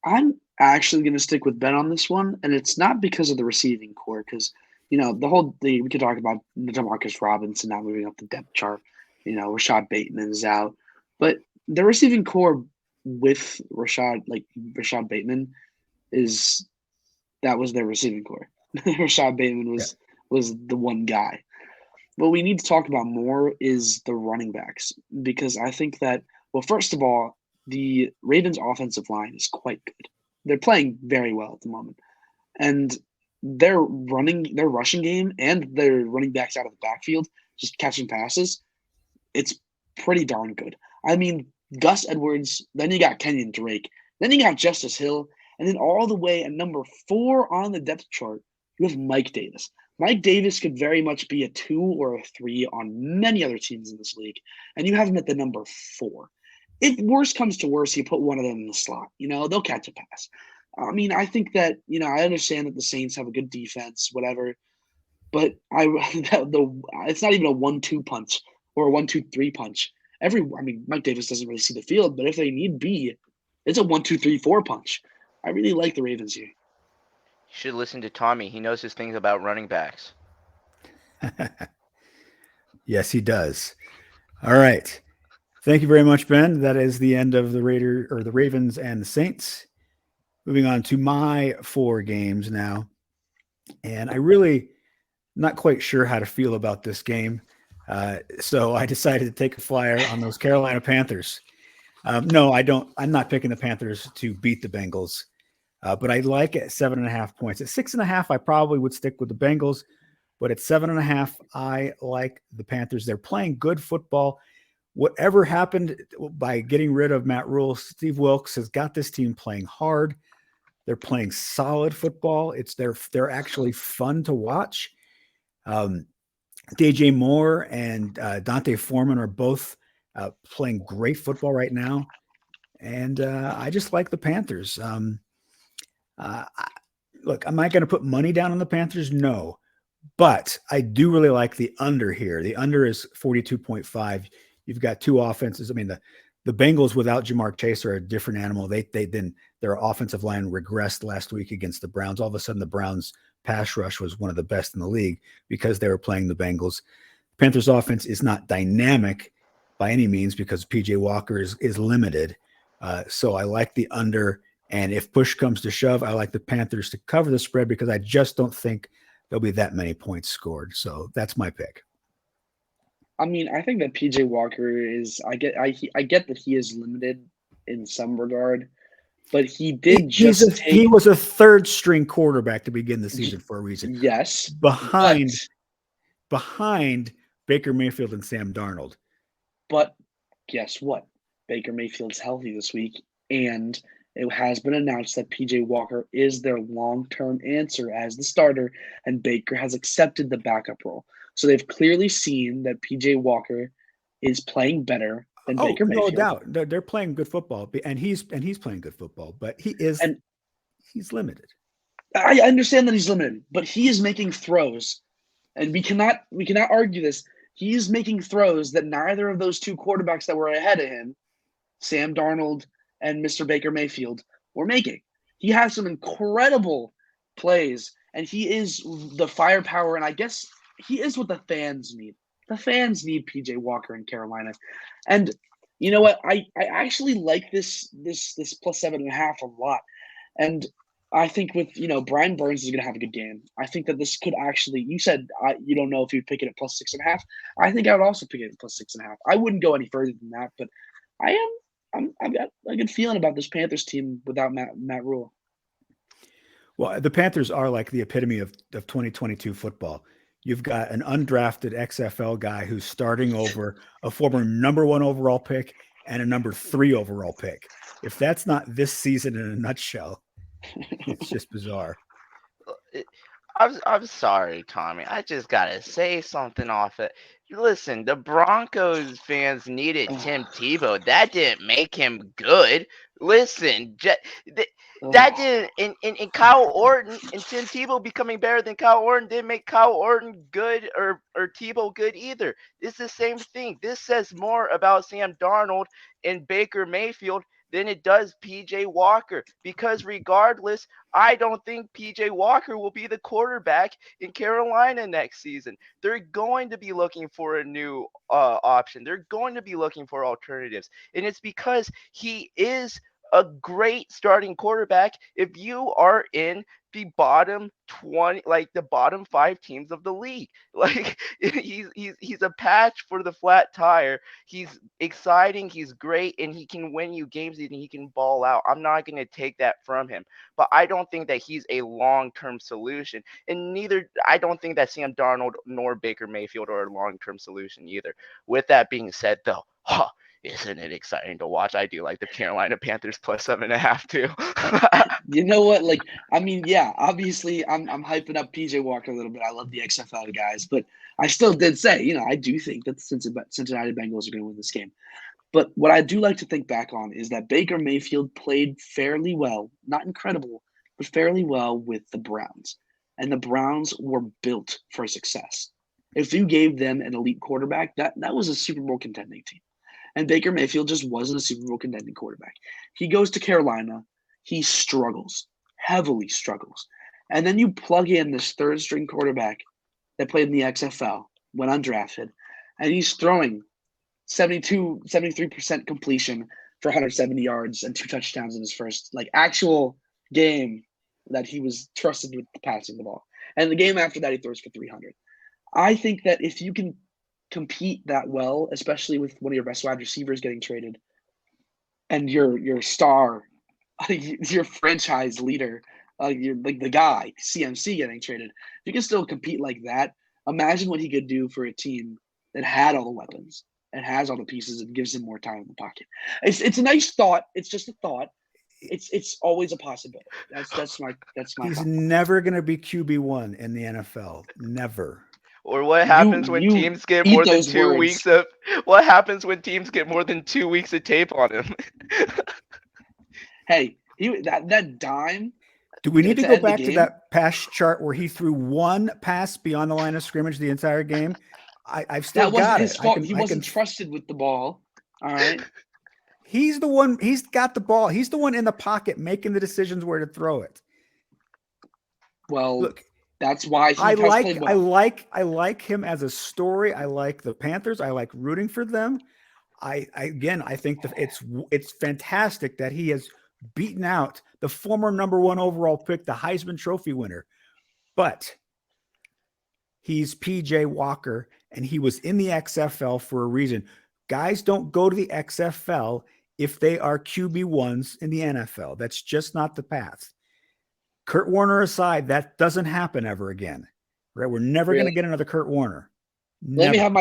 B: I'm actually going to stick with Ben on this one, and it's not because of the receiving core, because the whole thing we could talk about Demarcus Robinson not moving up the depth chart. Rashad Bateman is out, but the receiving core with Rashad Bateman that was their receiving core. Rashad Bateman was the one guy. What we need to talk about more is the running backs, because I think that, well, first of all, the Ravens offensive line is quite good. They're playing very well at the moment. And their rushing game and their running backs out of the backfield, just catching passes, it's pretty darn good. I mean, Gus Edwards, then you got Kenyon Drake, then you got Justice Hill, and then all the way at number 4 on the depth chart, you have Mike Davis. Mike Davis could very much be a 2 or a 3 on many other teams in this league, and you have him at the number 4. if worse comes to worse, you put one of them in the slot. They'll catch a pass. I mean, I think that I understand that the Saints have a good defense, whatever, but it's not even a 1-2 punch or a 1-2-3 punch. Mike Davis doesn't really see the field, but if they need be, it's a 1-2-3-4 punch. I really like the Ravens here.
C: You should listen to Tommy. He knows his things about running backs.
A: Yes, he does. All right. Thank you very much, Ben. That is the end of the Ravens and the Saints. Moving on to my 4 games now. And I really not quite sure how to feel about this game. So I decided to take a flyer on those Carolina Panthers. No, I don't. I'm not picking the Panthers to beat the Bengals. But I like it at 7.5 points. At 6.5, I probably would stick with the Bengals. But at 7.5, I like the Panthers. They're playing good football. Whatever happened by getting rid of Matt Rule, Steve Wilkes has got this team playing hard. They're playing solid football. They're actually fun to watch. DJ Moore and Dante Foreman are both playing great football right now. And I just like the Panthers. Look, am I going to put money down on the Panthers? No. But I do really like the under here. The under is 42.5. You've got 2 offenses. I mean, the Bengals without Jamar Chase are a different animal. Their offensive line regressed last week against the Browns. All of a sudden, the Browns pass rush was one of the best in the league because they were playing the Bengals. Panthers offense is not dynamic by any means because PJ Walker is limited. So I like the under. And if push comes to shove, I like the Panthers to cover the spread because I just don't think there'll be that many points scored. So that's my pick.
B: I mean, I think that PJ Walker is. I get that he is limited in some regard, but he did he
A: was a 3rd string quarterback to begin the season for a reason.
B: Yes,
A: behind Baker Mayfield and Sam Darnold.
B: But guess what? Baker Mayfield's healthy this week, and it has been announced that PJ Walker is their long-term answer as the starter, and Baker has accepted the backup role. So they've clearly seen that PJ Walker is playing better than Baker Mayfield.
A: No doubt. They're playing good football, and he's playing good football, but he's limited.
B: I understand that he's limited, but he is making throws, and we cannot argue this. He is making throws that neither of those 2 quarterbacks that were ahead of him, Sam Darnold and Mr. Baker Mayfield, were making. He has some incredible plays, and he is the firepower, and I guess he is what the fans need. The fans need PJ Walker in Carolina. And you know what? I actually like this plus 7.5 a lot. And I think with, Brian Burns is going to have a good game. I think that this could actually, you said you don't know if you'd pick it at plus 6.5. I think I would also pick it at plus 6.5. I wouldn't go any further than that, but I've got a good feeling about this Panthers team without Matt Rule.
A: Well, the Panthers are like the epitome of 2022 football. You've got an undrafted XFL guy who's starting over a former number 1 overall pick and a number 3 overall pick. If that's not this season in a nutshell, it's just bizarre.
C: I'm sorry, Tommy. I just gotta say something off it. Listen, the Broncos fans needed Tim Tebow. That didn't make him good. Listen, that didn't. And Kyle Orton and Tim Tebow becoming better than Kyle Orton didn't make Kyle Orton good or Tebow good either. It's the same thing. This says more about Sam Darnold and Baker Mayfield than it does PJ Walker, because regardless, I don't think PJ Walker will be the quarterback in Carolina next season. They're going to be looking for a new option. They're going to be looking for alternatives. And it's because he is a great starting quarterback if you are in the bottom 20, like the bottom 5 teams of the league. Like he's a patch for the flat tire. He's exciting, he's great, and he can win you games and he can ball out. I'm not going to take that from him, but I don't think that he's a long-term solution, and I don't think that Sam Darnold nor Baker Mayfield are a long-term solution either. With that being said, though, isn't it exciting to watch? I do like the Carolina Panthers plus 7.5 too.
B: You know what? Yeah, obviously I'm hyping up PJ Walker a little bit. I love the XFL guys, but I still did say, I do think that the Cincinnati Bengals are going to win this game. But what I do like to think back on is that Baker Mayfield played fairly well, not incredible, but fairly well with the Browns. And the Browns were built for success. If you gave them an elite quarterback, that was a Super Bowl contending team. And Baker Mayfield just wasn't a Super Bowl contending quarterback. He goes to Carolina. He struggles, heavily struggles. And then you plug in this third string quarterback that played in the XFL, went undrafted, and he's throwing 73% completion for 170 yards and 2 touchdowns in his first actual game that he was trusted with passing the ball. And the game after that, he throws for 300. I think that if you can compete that well, especially with one of your best wide receivers getting traded, and your star, your franchise leader, you're the guy CMC getting traded, if you can still compete like that, imagine what he could do for a team that had all the weapons and has all the pieces and gives him more time in the pocket. It's a nice thought. It's just a thought. It's always a possibility. That's my
A: He's
B: thought.
A: never going to be QB1 in the NFL. Never.
C: Or what happens when teams get more than 2 weeks of what happens when teams get more than 2 weeks of tape on him?
B: Hey, that dime.
A: Do we need to go back to that pass chart where he threw one pass beyond the line of scrimmage the entire game? I've still got it.
B: His fault. He wasn't trusted with the ball. All right.
A: He's the one. He's got the ball. He's the one in the pocket making the decisions where to throw it.
B: Well,
A: look,
B: that's why
A: I like him as a story. I like the Panthers. I like rooting for them. I think that it's fantastic that he has beaten out the former #1 overall pick, the Heisman Trophy winner. But he's PJ Walker, and he was in the XFL for a reason. Guys don't go to the XFL if they are QB1s in the NFL. That's just not the path. Kurt Warner aside, that doesn't happen ever again. Right? We're never going to get another Kurt Warner. Never.
B: Let me have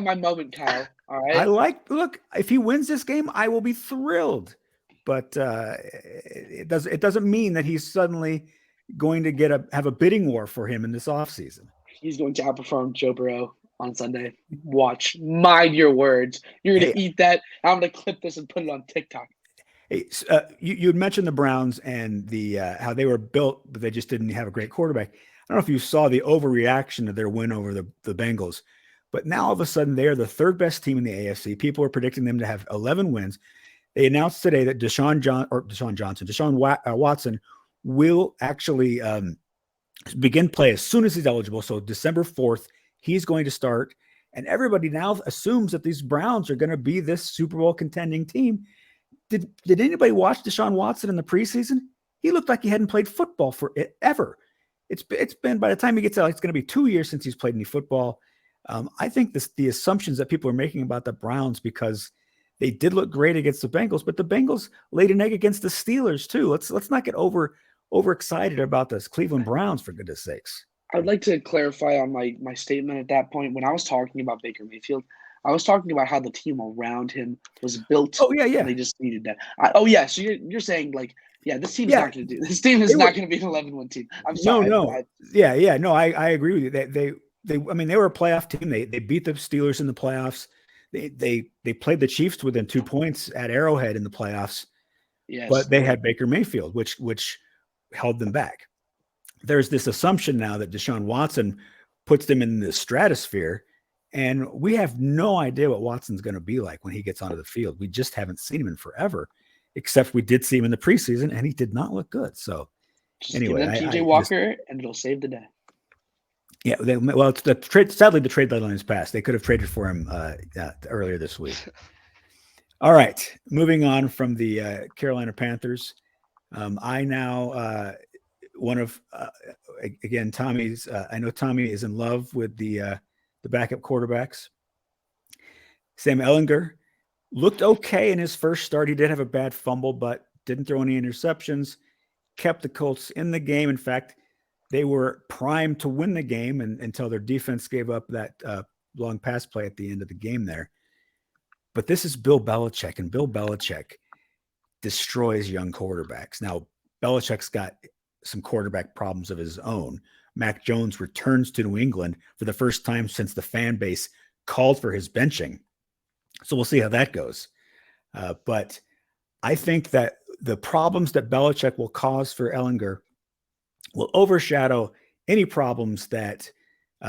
B: my moment, Kyle. All right.
A: Look, if he wins this game, I will be thrilled. But it doesn't mean that he's suddenly going to have a bidding war for him in this offseason.
B: He's going to outperform Joe Burrow on Sunday. Watch. Mind your words. You're going to eat that. I'm going to clip this and put it on TikTok.
A: Hey, you had mentioned the Browns and the how they were built, but they just didn't have a great quarterback. I don't know if you saw the overreaction of their win over the Bengals, but now all of a sudden they are the third best team in the AFC. People are predicting them to have 11 wins. They announced today that Deshaun Watson will actually begin play as soon as he's eligible. So December 4th, he's going to start. And everybody now assumes that these Browns are going to be this Super Bowl contending team. Did anybody watch Deshaun Watson in the preseason? He looked like he hadn't played football for it ever. It's been, by the time he gets out, it's going to be 2 years since he's played any football. I think the assumptions that people are making about the Browns, because they did look great against the Bengals, but the Bengals laid an egg against the Steelers too. Let's not get overexcited about this Cleveland Browns, for goodness sakes.
B: I'd like to clarify on my statement at that point. When I was talking about Baker Mayfield, I was talking about how the team around him was built.
A: Oh yeah.
B: They just needed that. So you're saying this team's not going to do. This team is not going to be an 11-1 team. I'm sorry.
A: No. No, I agree with you. They were a playoff team. They beat the Steelers in the playoffs. They played the Chiefs within 2 points at Arrowhead in the playoffs.
B: Yes.
A: But they had Baker Mayfield, which held them back. There's this assumption now that Deshaun Watson puts them in the stratosphere, and we have no idea what Watson's going to be like when he gets onto the field. We just haven't seen him in forever, except we did see him in the preseason, and he did not look good. So anyway,
B: PJ Walker, and it'll save the day.
A: Yeah, it's the trade. Sadly, the trade deadline is passed. They could have traded for him earlier this week. All right, moving on from the Carolina Panthers. I now again Tommy's. I know Tommy is in love with the backup quarterbacks. Sam Ehlinger looked okay in his first start. He did have a bad fumble, but didn't throw any interceptions. Kept the Colts in the game. In fact, they were primed to win the game until their defense gave up that long pass play at the end of the game there. But this is Bill Belichick, and Bill Belichick destroys young quarterbacks. Now, Belichick's got some quarterback problems of his own. Mac Jones returns to New England for the first time since the fan base called for his benching. So we'll see how that goes. But I think that the problems that Belichick will cause for Ellinger will overshadow any problems that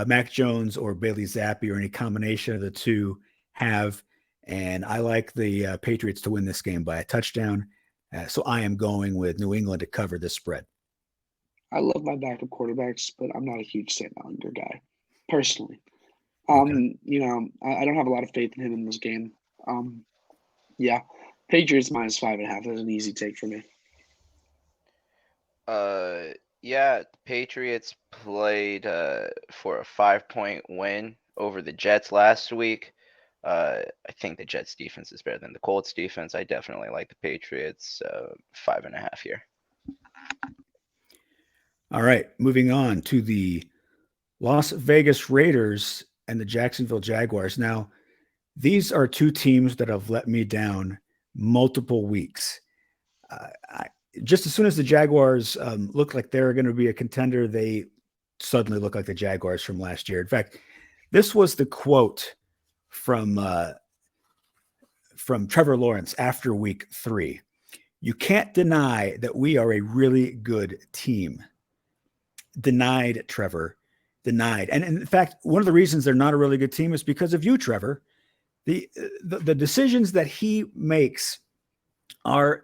A: Mac Jones or Bailey Zappi or any combination of the two have. And I like the Patriots to win this game by a touchdown. So I am going with New England to cover this spread.
B: I love my backup quarterbacks, but I'm not a huge Sam Ellinger guy, personally.
A: Okay.
B: I don't have a lot of faith in him in this game. Yeah, Patriots -5.5 is an easy take for me.
C: Yeah, Patriots played for a 5-point win over the Jets last week. I think the Jets defense is better than the Colts defense. I definitely like the Patriots 5.5 here.
A: All right, moving on to the Las Vegas Raiders and the Jacksonville Jaguars. Now, these are two teams that have let me down multiple weeks. Just as soon as the Jaguars look like they're going to be a contender, they suddenly look like the Jaguars from last year. In fact, this was the quote from Trevor Lawrence after week 3. "You can't deny that we are a really good team." Denied, Trevor. Denied. And in fact, one of the reasons they're not a really good team is because of you, Trevor. The decisions that he makes are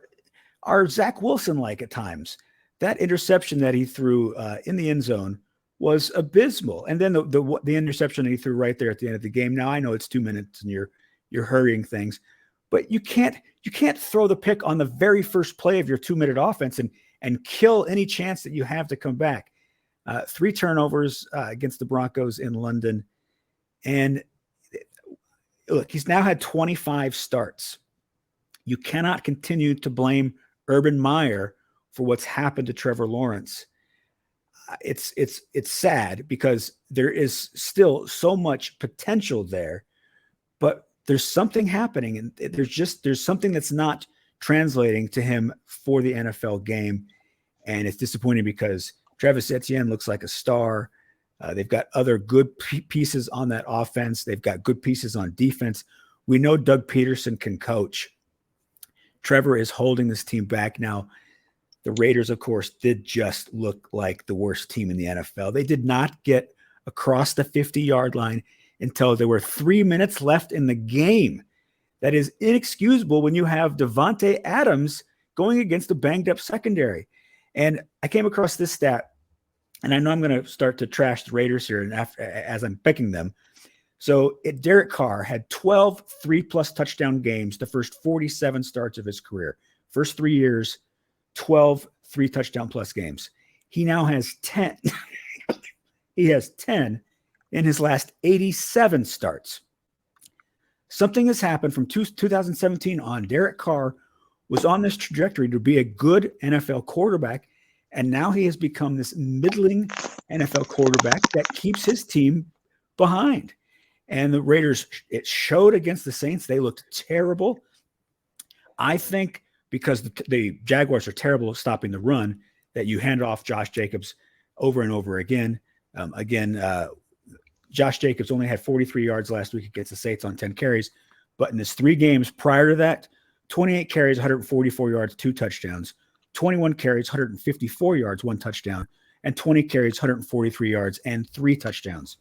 A: Zach Wilson-like at times. That interception that he threw in the end zone was abysmal. And then the interception that he threw right there at the end of the game. Now I know it's 2 minutes and you're hurrying things, but you can't throw the pick on the very first play of your 2-minute offense and kill any chance that you have to come back. 3 turnovers against the Broncos in London. And look, he's now had 25 starts. You cannot continue to blame Urban Meyer for what's happened to Trevor Lawrence. It's sad because there is still so much potential there, but there's something happening, and there's something that's not translating to him for the NFL game, and it's disappointing because Travis Etienne looks like a star. They've got other good pieces on that offense. They've got good pieces on defense. We know Doug Peterson can coach. Trevor is holding this team back. Now, the Raiders, of course, did just look like the worst team in the NFL. They did not get across the 50-yard line until there were 3 minutes left in the game. That is inexcusable when you have Devontae Adams going against a banged-up secondary. And I came across this stat, and I know I'm going to start to trash the Raiders here and as I'm picking them. So Derek Carr had 12 3+ touchdown games the first 47 starts of his career. First 3 years, 12 3-touchdown plus games. He now has 10. He has 10 in his last 87 starts. Something has happened from 2017 on. Derek Carr was on this trajectory to be a good NFL quarterback, and now he has become this middling NFL quarterback that keeps his team behind. And the Raiders, it showed against the Saints. They looked terrible. I think because the Jaguars are terrible at stopping the run, that you hand off Josh Jacobs over and over again. Josh Jacobs only had 43 yards last week against the Saints on 10 carries. But in his 3 games prior to that, 28 carries, 144 yards, 2 touchdowns. 21 carries, 154 yards, 1 touchdown. And 20 carries, 143 yards, and 3 touchdowns.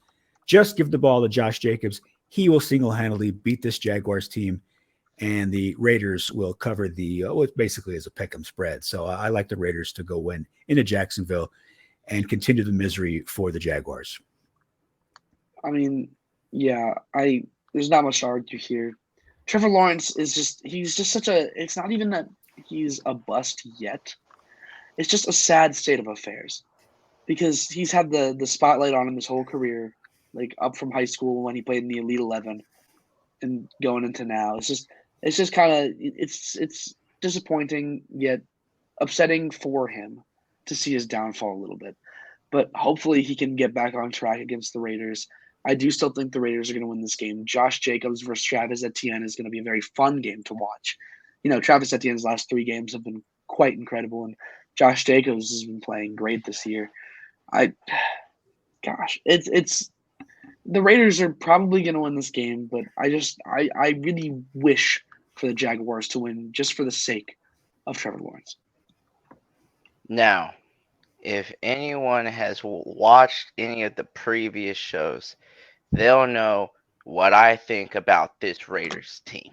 A: Just give the ball to Josh Jacobs. He will single-handedly beat this Jaguars team, and the Raiders will cover what basically is a pick'em spread. So I like the Raiders to go win into Jacksonville and continue the misery for the Jaguars.
B: I mean, yeah, there's not much to argue here. Trevor Lawrence he's just such it's not even that he's a bust yet. It's just a sad state of affairs because he's had the spotlight on him his whole career, like up from high school when he played in the Elite 11 and going into now. It's just kind of, it's disappointing yet upsetting for him to see his downfall a little bit. But hopefully he can get back on track against the Raiders. I do still think the Raiders are going to win this game. Josh Jacobs versus Travis Etienne is going to be a very fun game to watch. Travis Etienne's last 3 games have been quite incredible, and Josh Jacobs has been playing great this year. It's the Raiders are probably going to win this game, but I really wish for the Jaguars to win just for the sake of Trevor Lawrence.
C: Now, if anyone has watched any of the previous shows, they'll know what I think about this Raiders team.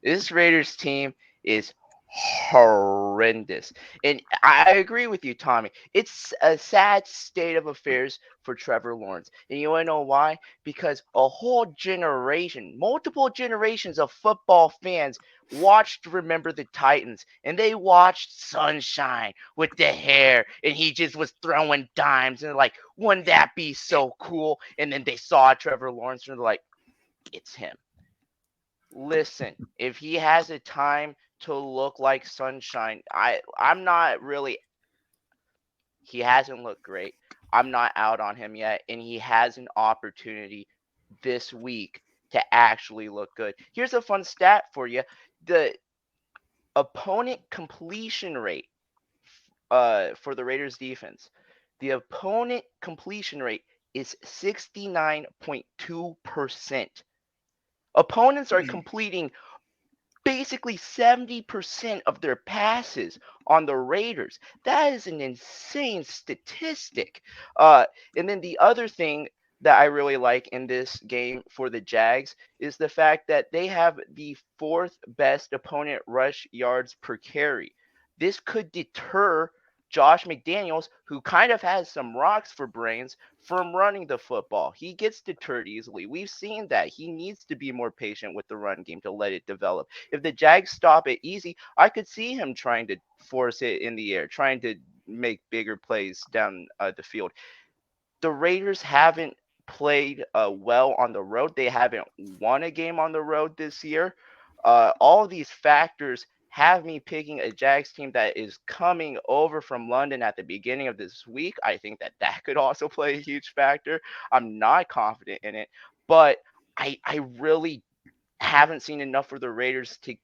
C: This Raiders team is horrendous. And I agree with you, Tommy. It's a sad state of affairs for Trevor Lawrence. And you want to know why? Because a whole generation, multiple generations of football fans watched Remember the Titans, and they watched Sunshine with the hair, and he just was throwing dimes, and they're like, wouldn't that be so cool? And then they saw Trevor Lawrence, and they're like, it's him. Listen, if he has a time to look like Sunshine, I'm not really. He hasn't looked great. I'm not out on him yet, and he has an opportunity this week to actually look good. Here's a fun stat for you: the opponent completion rate for the Raiders defense. The opponent completion rate is 69.2%. Opponents are completing basically 70% of their passes on the Raiders. That is an insane statistic. And then the other thing that I really like in this game for the Jags is the fact that they have the 4th best opponent rush yards per carry. This could deter Josh McDaniels, who kind of has some rocks for brains, from running the football. He gets deterred easily. We've seen that. He needs to be more patient with the run game to let it develop. If the Jags stop it easy, I could see him trying to force it in the air, trying to make bigger plays down the field. The Raiders haven't played well on the road. They haven't won a game on the road this year. All of these factors have me picking a Jags team that is coming over from London at the beginning of this week. I think that could also play a huge factor. I'm not confident in it, but I really haven't seen enough for the Raiders to.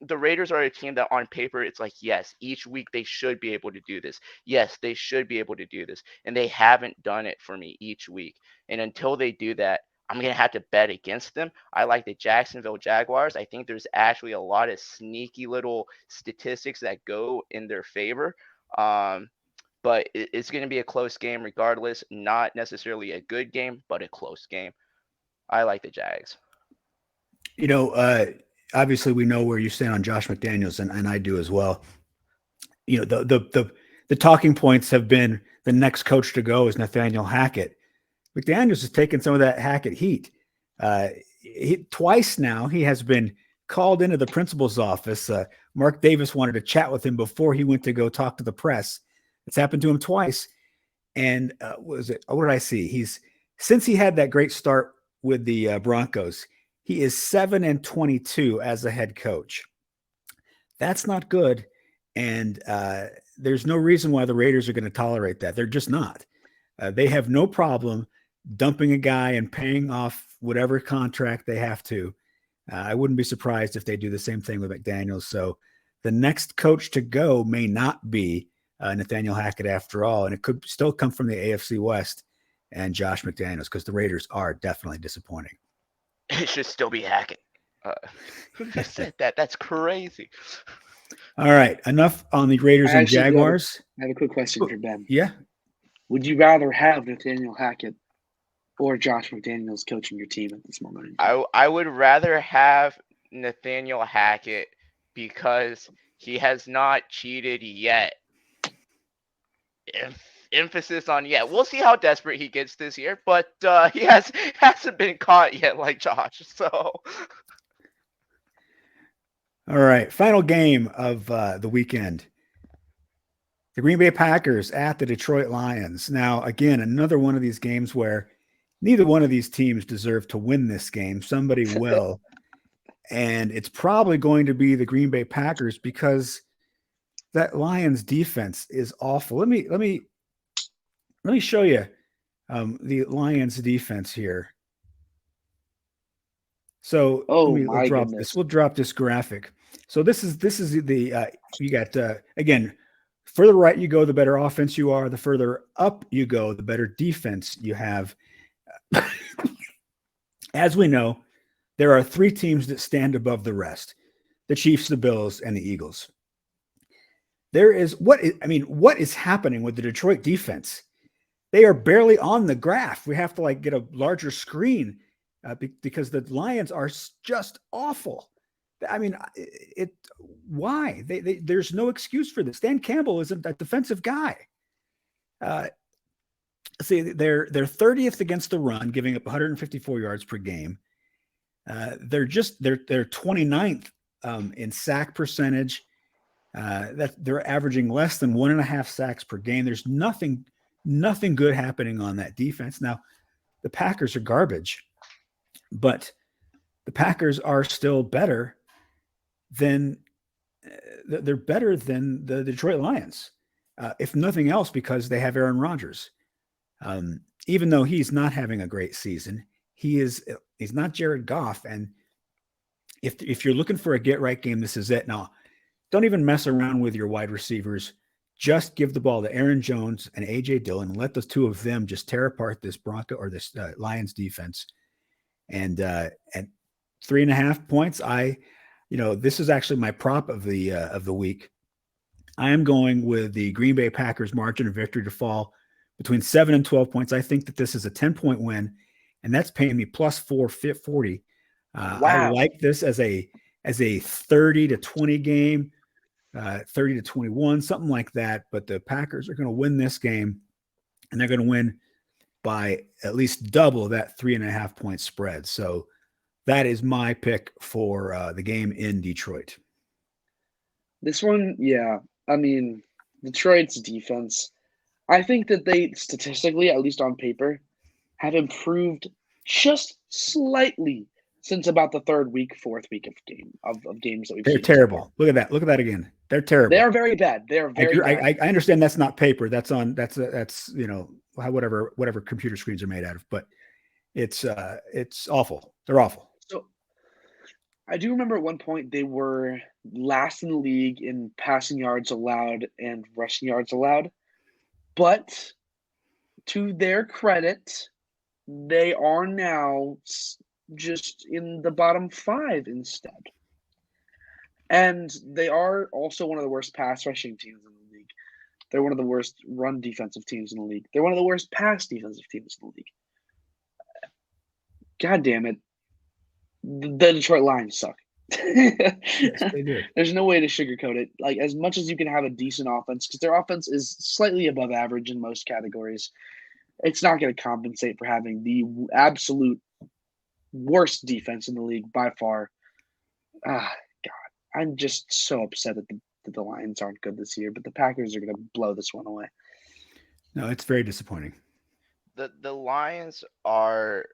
C: The Raiders are a team that on paper, it's like, yes, each week they should be able to do this. Yes, they should be able to do this. And they haven't done it for me each week. And until they do that, I'm going to have to bet against them. I like the Jacksonville Jaguars. I think there's actually a lot of sneaky little statistics that go in their favor. But it's going to be a close game regardless. Not necessarily a good game, but a close game. I like the Jags.
A: You know, obviously we know where you stand on Josh McDaniels, and I do as well. You know, the talking points have been the next coach to go is Nathaniel Hackett. McDaniels has taken some of that Hackett heat. Twice now he has been called into the principal's office. Mark Davis wanted to chat with him before he went to go talk to the press. It's happened to him twice. And what did I see? Since he had that great start with the Broncos, he is 7-22 as a head coach. That's not good. And there's no reason why the Raiders are going to tolerate that. They're just not. They have no problem dumping a guy and paying off whatever contract they have to. I wouldn't be surprised if they do the same thing with McDaniels. So the next coach to go may not be Nathaniel Hackett after all, and it could still come from the AFC West and Josh McDaniels, because the Raiders are definitely disappointing.
C: It should still be Hackett. Who just said that? That's crazy.
A: All right, enough on the Raiders and Jaguars.
B: I have a quick question for Ben.
A: Yeah.
B: Would you rather have Nathaniel Hackett or Josh McDaniels coaching your team at this moment?
C: I would rather have Nathaniel Hackett because he has not cheated yet. Emphasis on yet. We'll see how desperate he gets this year, but he hasn't been caught yet like Josh. So,
A: all right, final game of the weekend. The Green Bay Packers at the Detroit Lions. Now, again, another one of these games where neither one of these teams deserve to win this game. Somebody will. And it's probably going to be the Green Bay Packers because that Lions defense is awful. Let me show you the Lions defense here. So we'll drop this graphic. So this is the you got again, further right you go, the better offense you are. The further up you go, the better defense you have. As we know, there are 3 teams that stand above the rest: the Chiefs, the Bills, and the Eagles. What is happening with the Detroit defense? They are barely on the graph. We have to like get a larger screen because the Lions are just awful. I mean, why? There's no excuse for this. Dan Campbell isn't a defensive guy. See, they're 30th against the run, giving up 154 yards per game. They're 29th in sack percentage. That they're averaging less than 1.5 sacks per game. There's nothing good happening on that defense. Now, the Packers are garbage, but the Packers are still better than they're better than the Detroit Lions, if nothing else, because they have Aaron Rodgers. Even though he's not having a great season, he's not Jared Goff. And if you're looking for a get right game, this is it. Now, don't even mess around with your wide receivers. Just give the ball to Aaron Jones and A.J. Dillon and let those two of them just tear apart this this Lions defense. And at 3.5 points, this is actually my prop of the week. I am going with the Green Bay Packers margin of victory to fall between 7 and 12 points. I think that this is a 10-point win, and that's paying me plus 440.
B: Wow.
A: I like this as a 30-20 game. 30-21, something like that. But the Packers are going to win this game, and they're going to win by at least double that 3.5 point spread. So that is my pick for the game in Detroit.
B: This one, yeah. I mean, Detroit's defense, I think that they statistically, at least on paper, have improved just slightly since about the fourth week of games that we've
A: They're
B: seen.
A: terrible. Look at that. Look at that again. They're terrible.
B: They are very bad. They are very bad.
A: I understand that's not paper. That's whatever computer screens are made out of. But it's awful. They're awful.
B: So I do remember at one point they were last in the league in passing yards allowed and rushing yards allowed. But to their credit, they are now just in the bottom 5 instead. And they are also one of the worst pass rushing teams in the league. They're one of the worst run defensive teams in the league. They're one of the worst pass defensive teams in the league. God damn it. The Detroit Lions suck.
A: Yes, they do.
B: There's no way to sugarcoat it. Like, as much as you can have a decent offense, because their offense is slightly above average in most categories, it's not going to compensate for having the absolute worst defense in the league by far. God, I'm just so upset that the Lions aren't good this year, but the Packers are going to blow this one away.
A: No, it's very disappointing.
C: The Lions are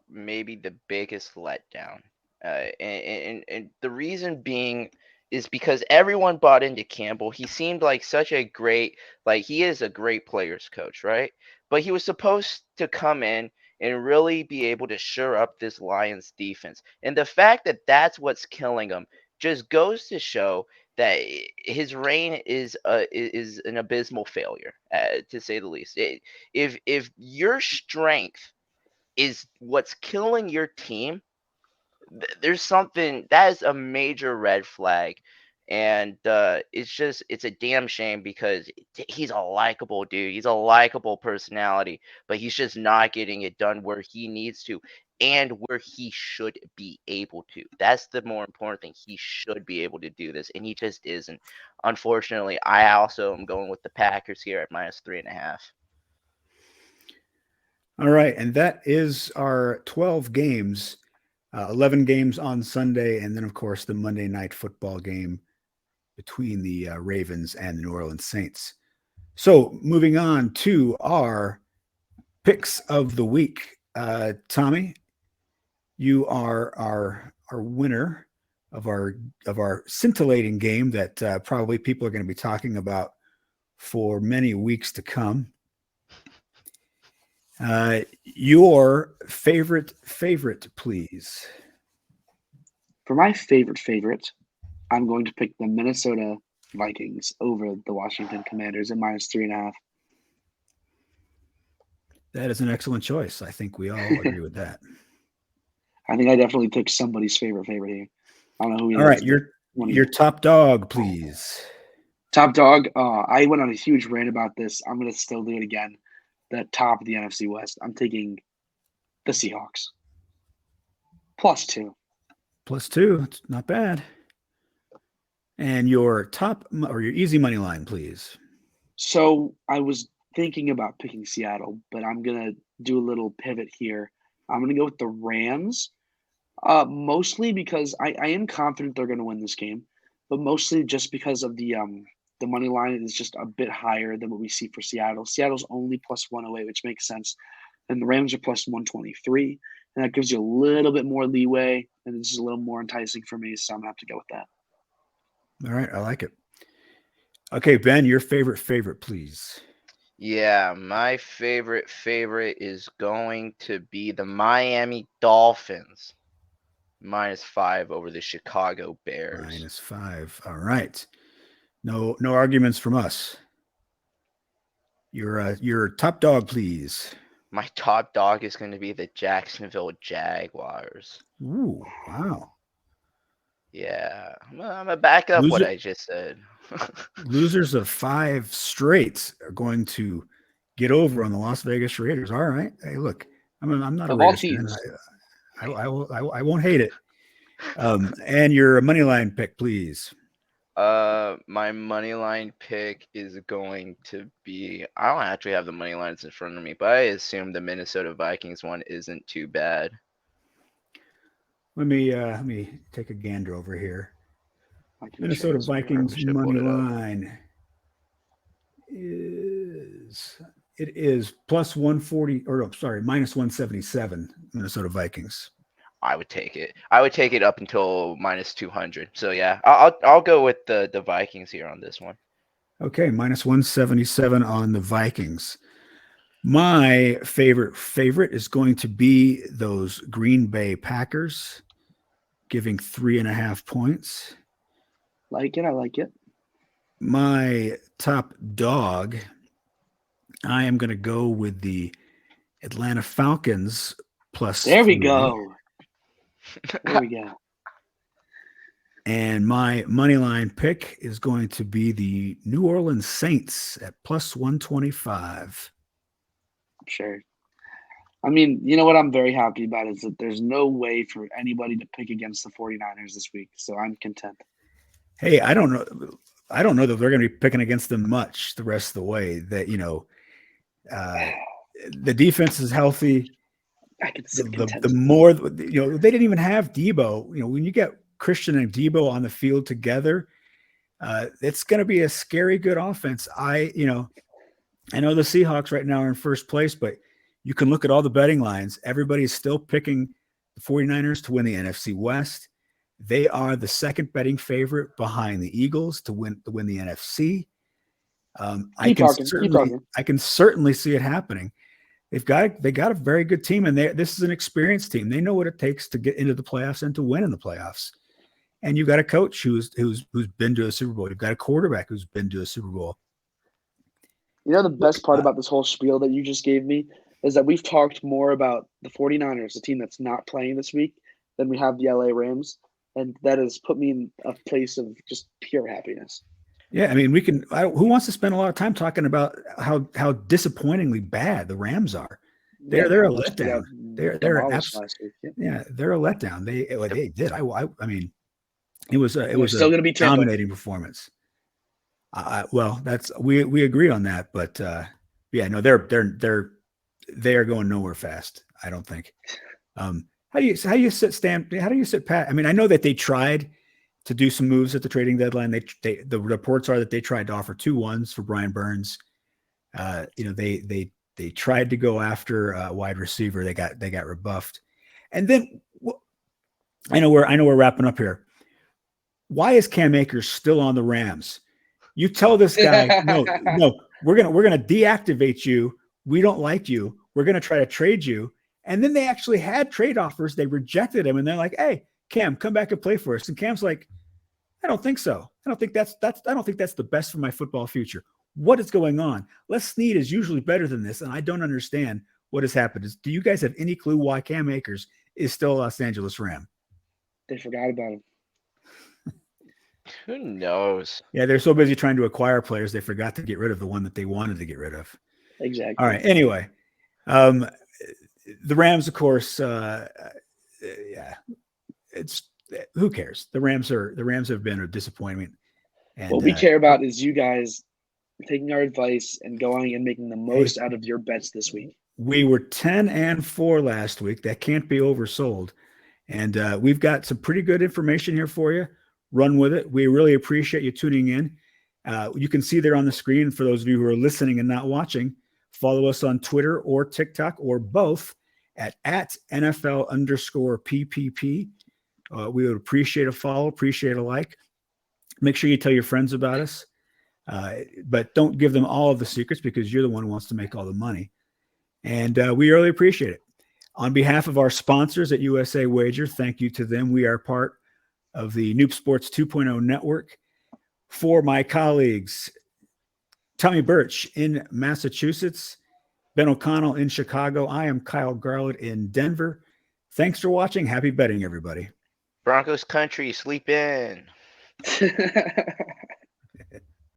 C: maybe the biggest letdown. And the reason being is because everyone bought into Campbell. He seemed like he is a great players coach, right? But he was supposed to come in and really be able to shore up this Lions defense. And the fact that that's what's killing him just goes to show that his reign is an abysmal failure, to say the least. If your strength is what's killing your team, there's something that is a major red flag. And it's a damn shame because he's a likable dude. He's a likable personality, but he's just not getting it done where he needs to and where he should be able to. That's the more important thing. He should be able to do this, and he just isn't. Unfortunately, I also am going with the Packers here at minus 3.5.
A: All right, and that is our 12 games, 11 games on Sunday, and then, of course, the Monday night football game between the Ravens and the New Orleans Saints. So moving on to our picks of the week. Tommy, you are our winner of our scintillating game that probably people are going to be talking about for many weeks to come. Your favorite, please.
B: For my favorite, I'm going to pick the Minnesota Vikings over the Washington Commanders at minus 3.5.
A: That is an excellent choice. I think we all agree with that.
B: I think I definitely took somebody's favorite here. I don't know who he
A: All
B: is.
A: right, your top dog, please.
B: Top dog. I went on a huge rant about this. I'm gonna still do it again. The top of the NFC West. I'm taking the Seahawks. +2.
A: +2. It's not bad. And your top or your easy money line, please.
B: So I was thinking about picking Seattle, but I'm gonna do a little pivot here. I'm gonna go with the Rams. Mostly because I am confident they're gonna win this game, but mostly just because of the money line is just a bit higher than what we see for Seattle. Seattle's only +108, which makes sense. And the Rams are +123. And that gives you a little bit more leeway, and it's just a little more enticing for me. So I'm gonna have to go with that.
A: All right, I like it. Okay, Ben, your favorite, please.
C: Yeah, my favorite is going to be the Miami Dolphins. -5 over the Chicago Bears.
A: -5. All right. No arguments from us. Your top dog, please.
C: My top dog is going to be the Jacksonville Jaguars.
A: Ooh, wow.
C: Yeah, I'm gonna back up what I just said.
A: Losers of 5 straight are going to get over on the Las Vegas Raiders. All right. Hey, look, I'm not a
B: Of all
A: Raiders fan.
B: teams.
A: I won't hate it. And your money line pick, please.
C: My money line pick is going to be. I don't actually have the money lines in front of me, but I assume the Minnesota Vikings one isn't too bad.
A: Let me take a gander over here. Minnesota Vikings money line is +140 or oh, sorry, -177. Minnesota Vikings.
C: I would take it. I would take it up until -200. So yeah, I'll go with the Vikings here on this one.
A: Okay, -177 on the Vikings. My favorite is going to be those Green Bay Packers, giving 3.5 points.
B: I like it.
A: My top dog, I am going to go with the Atlanta Falcons +3.
B: There we go. There we go.
A: And my money line pick is going to be the New Orleans Saints at +125.
B: Sure. I mean, you know what I'm very happy about is that there's no way for anybody to pick against the 49ers this week. So I'm content.
A: Hey, I don't know that they're going to be picking against them much the rest of the way. That the defense is healthy.
B: I can sit content.
A: The more they didn't even have Debo. When you get Christian and Debo on the field together, it's going to be a scary good offense. I know the Seahawks right now are in first place, but you can look at all the betting lines. Everybody's still picking the 49ers to win the NFC West. They are the second betting favorite behind the Eagles to win the NFC. I can certainly see it happening. They got a very good team, and this is an experienced team. They know what it takes to get into the playoffs and to win in the playoffs. And you've got a coach who's been to a Super Bowl. You've got a quarterback who's been to a Super Bowl.
B: You know, the best part about this whole spiel that you just gave me is that we've talked more about the 49ers, the team that's not playing this week, than we have the LA Rams. And that has put me in a place of just pure happiness.
A: Yeah, I mean, who wants to spend a lot of time talking about how disappointingly bad the Rams are? They're a letdown. They're a letdown. They did. I mean, it was
B: still going to be
A: dominating performance. Well, we agree on that, but yeah, no, they are going nowhere fast. I don't think. How do you sit pat? I mean, I know that they tried to do some moves at the trading deadline. The reports are that they tried to offer 2-1s for Brian Burns. They tried to go after a wide receiver. They got rebuffed. And then I know we're wrapping up here. Why is Cam Akers still on the Rams? You tell this guy, no, we're gonna deactivate you. We don't like you. We're gonna try to trade you. And then they actually had trade offers. They rejected him, and they're like, "Hey, Cam, come back and play for us." And Cam's like, "I don't think so. I don't think that's the best for my football future. What is going on? Les Snead is usually better than this, and I don't understand what has happened. Do you guys have any clue why Cam Akers is still a Los Angeles Ram?
B: They forgot about him.
C: Who knows?
A: Yeah, they're so busy trying to acquire players, they forgot to get rid of the one that they wanted to get rid of.
B: Exactly.
A: All right. Anyway, the Rams, of course, yeah, it's who cares? The Rams have been a disappointment. And
B: what we care about is you guys taking our advice and going and making the most out of your bets this week.
A: We were 10-4 last week. That can't be oversold. And we've got some pretty good information here for you. Run with it. We really appreciate you tuning in. You can see there on the screen, for those of you who are listening and not watching, follow us on Twitter or TikTok or both at NFL_PPP. We would appreciate a follow, appreciate a like. Make sure you tell your friends about us. But don't give them all of the secrets, because you're the one who wants to make all the money. And we really appreciate it. On behalf of our sponsors at USA Wager, thank you to them. We are part of the Noob Sports 2.0 network. For my colleagues, Tommy Birch in Massachusetts, Ben O'Connell in Chicago, I am Kyle Garland in Denver. Thanks for watching. Happy betting, everybody.
C: Broncos country, sleep in.